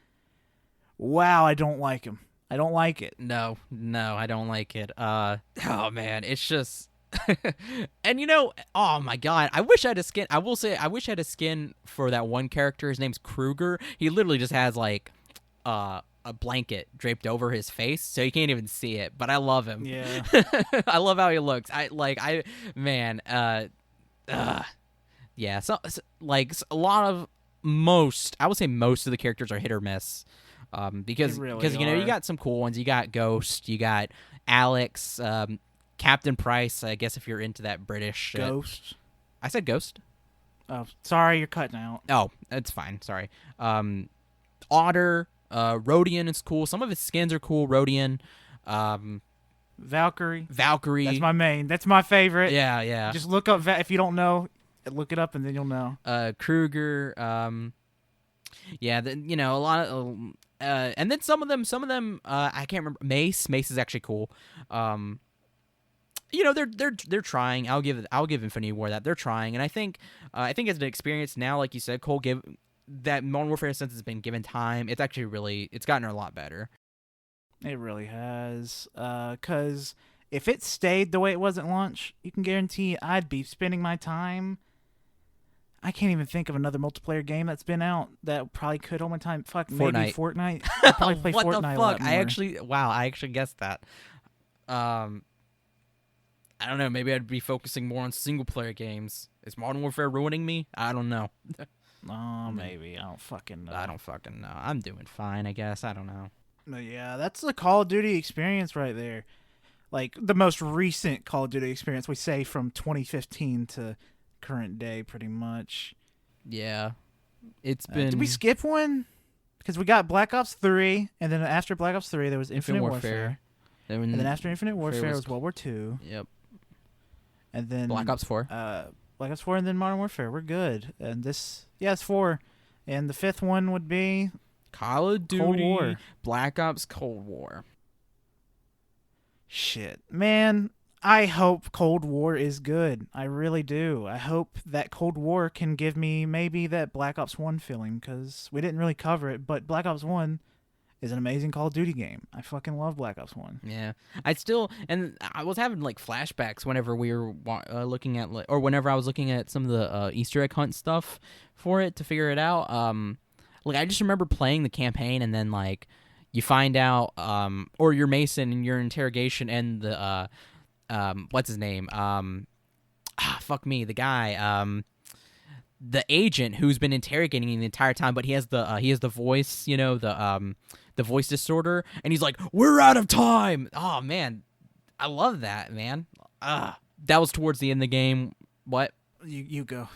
wow, I don't like him. I don't like it. No, I don't like it. Oh man, it's just. And oh my god, I wish I had a skin. I will say, I wish I had a skin for that one character. His name's Kruger. He literally just has like a blanket draped over his face, so you can't even see it. But I love him. Yeah, I love how he looks. Yeah. So like a lot of I would say most of the characters are hit or miss. Because you got some cool ones. You got Ghost. You got Alex. Captain Price, I guess if you're into that British shit. Ghost. I said Ghost. Oh, sorry, you're cutting out. Oh, that's fine. Sorry. Otter, Rodian is cool. Some of his skins are cool. Rodian. Valkyrie. That's my main. That's my favorite. Yeah. Just look up if you don't know, look it up and then you'll know. Kruger. Yeah, a lot of, and then some of them, I can't remember. Mace is actually cool. They're trying. I'll give Infinity War that they're trying, and I think as an experience now, like you said, Cole, give that Modern Warfare, since it's been given time, it's actually it's gotten a lot better. It really has. Because if it stayed the way it was at launch, you can guarantee I'd be spending my time. I can't even think of another multiplayer game that's been out that probably could hold my time. Fuck, maybe Fortnite. I'd probably play What Fortnite the a lot fuck? more. I actually guessed that. I don't know. Maybe I'd be focusing more on single player games. Is Modern Warfare ruining me? I don't know. Oh, maybe. I don't fucking know. I don't fucking know. I'm doing fine, I guess. I don't know. But yeah, that's the Call of Duty experience right there. Like, the most recent Call of Duty experience, we say from 2015 to current day, pretty much. Yeah. It's been... Did we skip one? Because we got Black Ops 3, and then after Black Ops 3, there was Infinite Warfare. And then after Infinite Warfare was World War 2. Yep. And then Black Ops 4. Black Ops 4 and then Modern Warfare. We're good. And it's 4. And the fifth one would be Call of Duty, Cold War. Black Ops Cold War. Shit. Man, I hope Cold War is good. I really do. I hope that Cold War can give me maybe that Black Ops 1 feeling, because we didn't really cover it, but Black Ops 1 is an amazing Call of Duty game. I fucking love Black Ops 1. Yeah. I was having like flashbacks whenever we were looking at, or whenever I was looking at some of the Easter egg hunt stuff for it to figure it out. I just remember playing the campaign, and then like you find out, or you're Mason in your interrogation, and the what's his name? Fuck me, the guy, the agent who's been interrogating you the entire time, but he has the voice, the voice disorder, and he's like, "We're out of time." Oh man, I love that, man. That was towards the end of the game. What? You go.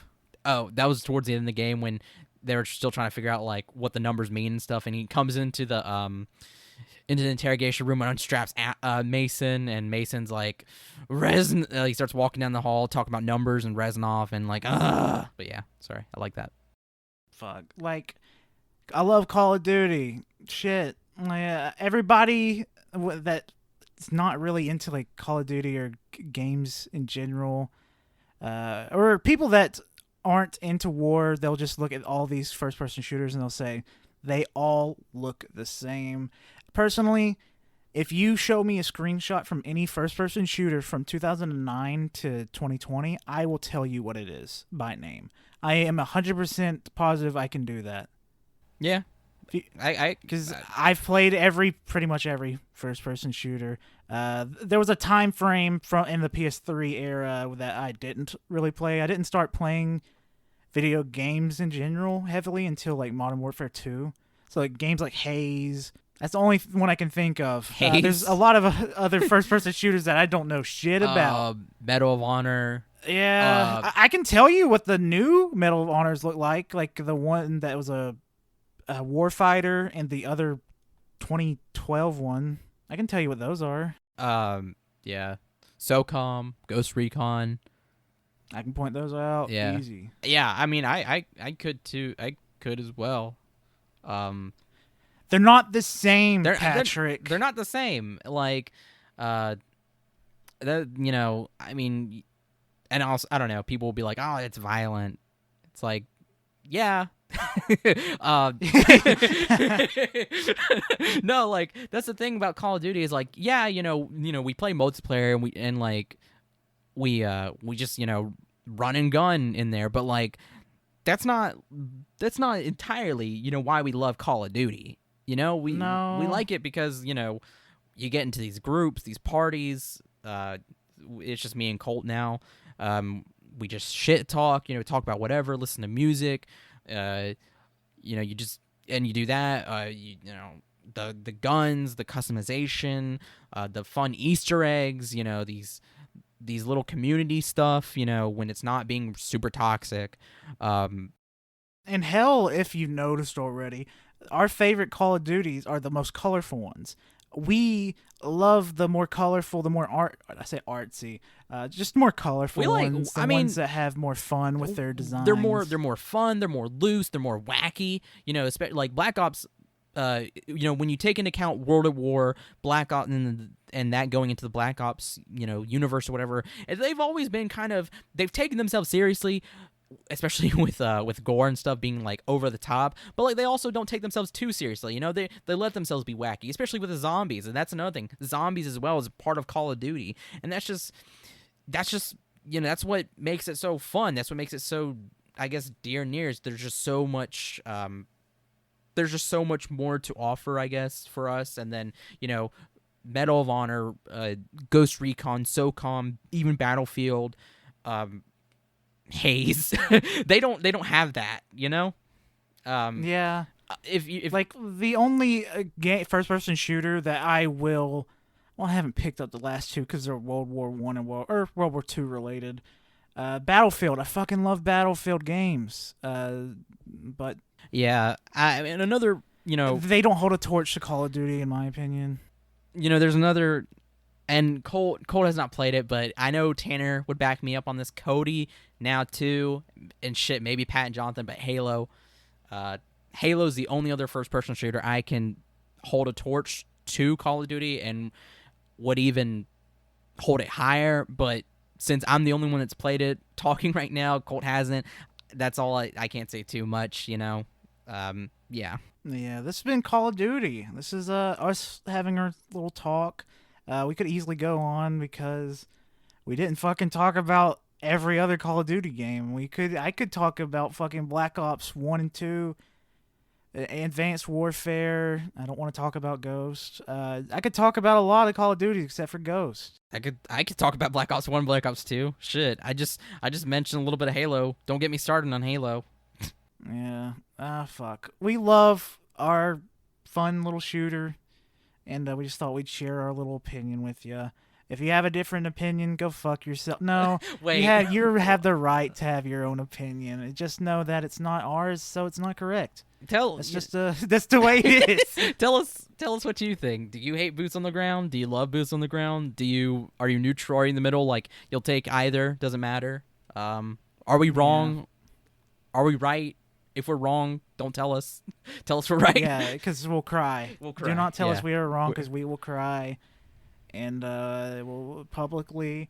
Oh, that was towards the end of the game when they were still trying to figure out like what the numbers mean and stuff, and he comes into the interrogation room and unstraps Mason, and Mason's like, he starts walking down the hall talking about numbers and Reznov and like, But yeah, sorry, I like that. Fuck. Like, I love Call of Duty. Shit. Everybody that's not really into like Call of Duty or games in general, or people that aren't into war, they'll just look at all these first-person shooters and they'll say they all look the same. Personally, if you show me a screenshot from any first-person shooter from 2009 to 2020, I will tell you what it is by name. I am 100% positive I can do that. Yeah. Because I've played pretty much every first-person shooter. There was a time frame in the PS3 era that I didn't really play. I didn't start playing video games in general heavily until like Modern Warfare 2. So like games like Haze. That's the only one I can think of. There's a lot of other first-person shooters that I don't know shit about. Medal of Honor. Yeah, I can tell you what the new Medal of Honors look like the one that was a Warfighter and the other 2012 one. I can tell you what those are. Yeah. SOCOM, Ghost Recon. I can point those out. Yeah. Easy. Yeah, I mean, I could too. I could as well. They're not the same, Patrick. They're not the same. Like, I mean, and also, I don't know, people will be like, "Oh, it's violent." It's like, yeah. No, like that's the thing about Call of Duty is like, yeah, we play multiplayer and we just run and gun in there, but like that's not entirely why we love Call of Duty. We like it because you get into these groups, these parties. It's just me and Colt now. We just shit talk, talk about whatever, listen to music. You do that. The guns, the customization, the fun Easter eggs. These little community stuff. When it's not being super toxic. And hell, if you noticed already, our favorite Call of Duties are the most colorful ones. we love the more colorful, the more I say artsy, just more colorful ones, the ones that have more fun with their designs. They're more fun, they're more loose, they're more wacky. You know, like Black Ops. You know, when you take into account World at War, Black Ops, and that going into the Black Ops, you know, universe or whatever, they've always been they've taken themselves seriously, especially with gore and stuff being like over the top, but like they also don't take themselves too seriously. You know, they let themselves be wacky, especially with the zombies, and that's another thing. Zombies as well is part of Call of Duty, and that's just you know, that's what makes it so fun. That's what makes it so, I guess, dear and near. There's just so much. There's just so much more to offer, I guess, for us. And then, you know, Medal of Honor, Ghost Recon, SOCOM, even Battlefield, Haze. they don't have that, you know. Yeah. If like the only first-person shooter that I haven't picked up the last two because they're World War I and World War II related. Battlefield. I fucking love Battlefield games. But yeah, and another, you know, they don't hold a torch to Call of Duty, in my opinion. You know, there's another, and Colt has not played it, but I know Tanner would back me up on this. Cody now too, and shit, maybe Pat and Jonathan, but Halo. Halo's the only other first-person shooter I can hold a torch to Call of Duty and would even hold it higher, but since I'm the only one that's played it talking right now, Colt hasn't, that's all I can't say too much, you know. Yeah. Yeah, this has been Call of Duty. This is us having our little talk. We could easily go on because we didn't fucking talk about every other Call of Duty game. I could talk about fucking Black Ops 1 and 2, Advanced Warfare. I don't want to talk about Ghost. I could talk about a lot of Call of Duty except for Ghost. I could talk about Black Ops 1, Black Ops 2. Shit. I just mentioned a little bit of Halo. Don't get me started on Halo. Yeah. Fuck. We love our fun little shooter, and we just thought we'd share our little opinion with you. If you have a different opinion, go fuck yourself. No, wait. You have the right to have your own opinion. Just know that it's not ours, so it's not correct. That's the way it is. Tell us what you think. Do you hate boots on the ground? Do you love boots on the ground? Are you neutral? Are you in the middle? Like you'll take either? Doesn't matter. Are we wrong? Yeah. Are we right? If we're wrong, don't tell us. Tell us we're right. Yeah, because we'll cry. Do not tell us we are wrong, because we will cry, and we'll publicly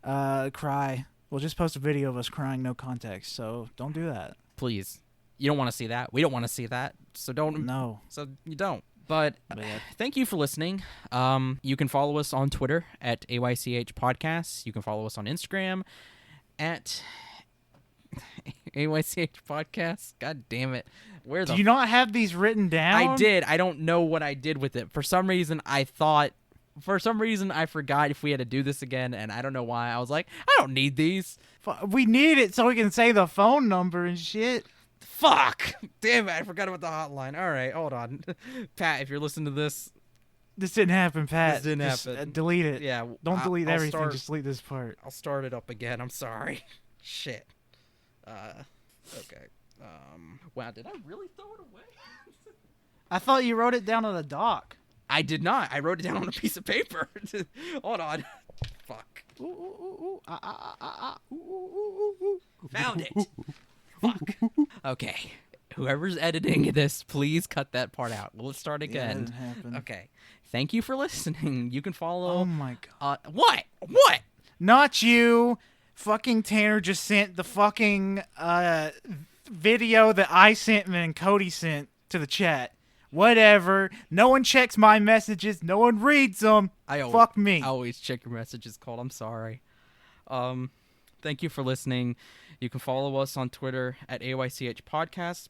cry. We'll just post a video of us crying, no context. So don't do that, please. You don't want to see that. We don't want to see that. So don't. No. So you don't. But thank you for listening. You can follow us on Twitter at AYCH Podcasts. You can follow us on Instagram at AYCH Podcasts. God damn it. Do you not have these written down? I did. I don't know what I did with it. For some reason, I forgot if we had to do this again, and I don't know why. I was like, I don't need these. We need it so we can say the phone number and shit. Fuck! Damn it, I forgot about the hotline. All right, hold on. Pat, if you're listening to this... This didn't happen, Pat. This didn't happen. Delete it. Yeah. Don't delete everything, just delete this part. I'll start it up again. I'm sorry. Shit. Okay. Wow, did I really throw it away? I thought you wrote it down on a doc. I did not. I wrote it down on a piece of paper. Hold on. Fuck. Found it. Fuck. Okay. Whoever's editing this, please cut that part out. Let's start again. Yeah, it happened. Okay. Thank you for listening. You can follow... Oh my god. What? What? Not you. Fucking Tanner just sent the fucking video that I sent and Cody sent to the chat. Whatever. No one checks my messages. No one reads them. Fuck me. I always check your messages, Colt. I'm sorry. Thank you for listening. You can follow us on Twitter at AYCH Podcast.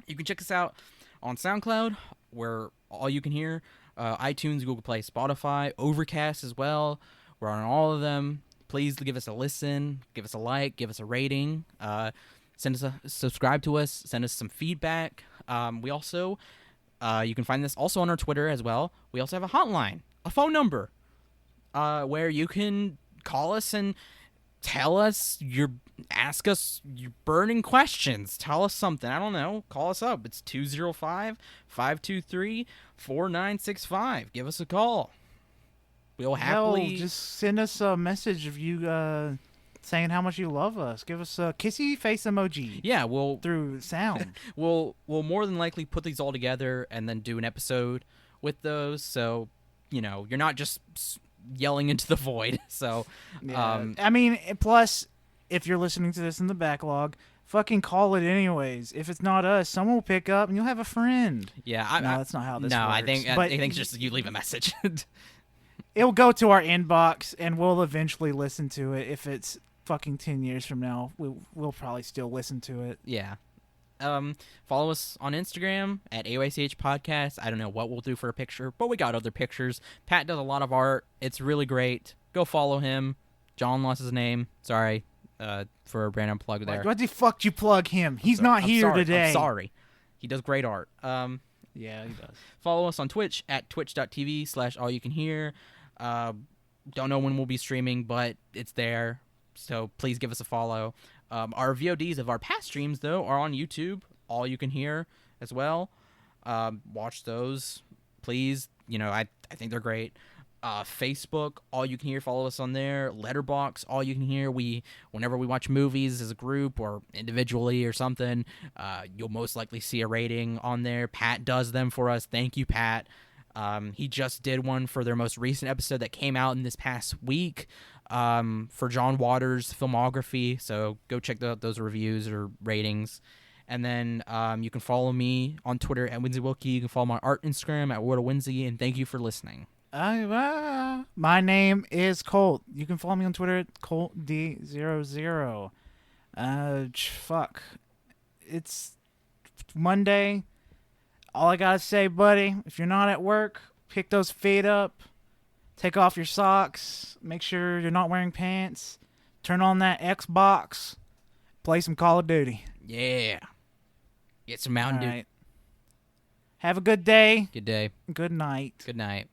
You can check us out on SoundCloud, where all you can hear, iTunes, Google Play, Spotify, Overcast as well. We're on all of them. Please give us a listen, give us a like, give us a rating. Subscribe to us, send us some feedback. We also, you can find this also on our Twitter as well. We also have a hotline, a phone number, where you can call us and ask us your burning questions. Tell us something. I don't know. Call us up. It's 205-523-4965. Give us a call. We'll Hell, happily just send us a message of you saying how much you love us. Give us a kissy face emoji. Yeah, we'll through sound. we'll more than likely put these all together and then do an episode with those. So, you're not just yelling into the void. So, Yeah. I mean, plus, if you're listening to this in the backlog, fucking call it anyways. If it's not us, someone will pick up and you'll have a friend. Yeah, no, that's not how this works. No, I think it's just you leave a message. It'll go to our inbox and we'll eventually listen to it. If it's fucking 10 years from now, we'll probably still listen to it. Yeah. Follow us on Instagram at AYCH Podcast. I don't know what we'll do for a picture, but we got other pictures. Pat does a lot of art. It's really great. Go follow him. John lost his name. Sorry for a random plug there. What the fuck you plug him? He's not here today. I'm sorry. He does great art. Yeah, he does. Follow us on Twitch at twitch.tv/AllYouCanHear. Don't know when we'll be streaming, but it's there. So please give us a follow. Our VODs of our past streams, though, are on YouTube. All You Can Hear as well. Watch those, please. I think they're great. Facebook, All You Can Hear. Follow us on there. Letterbox, All You Can Hear. Whenever we watch movies as a group or individually or something, you'll most likely see a rating on there. Pat does them for us. Thank you, Pat. He just did one for their most recent episode that came out in this past week for John Waters' filmography. So go check out those reviews or ratings. And then you can follow me on Twitter at Winsy Wilkie. You can follow my art Instagram at WordofWinsy. And thank you for listening. My name is Colt. You can follow me on Twitter at ColtD00. Fuck. It's Monday. All I gotta say, buddy, if you're not at work, pick those feet up, take off your socks, make sure you're not wearing pants, turn on that Xbox, play some Call of Duty. Yeah. Get some Mountain Dew. Right. Have a good day. Good day. Good night. Good night.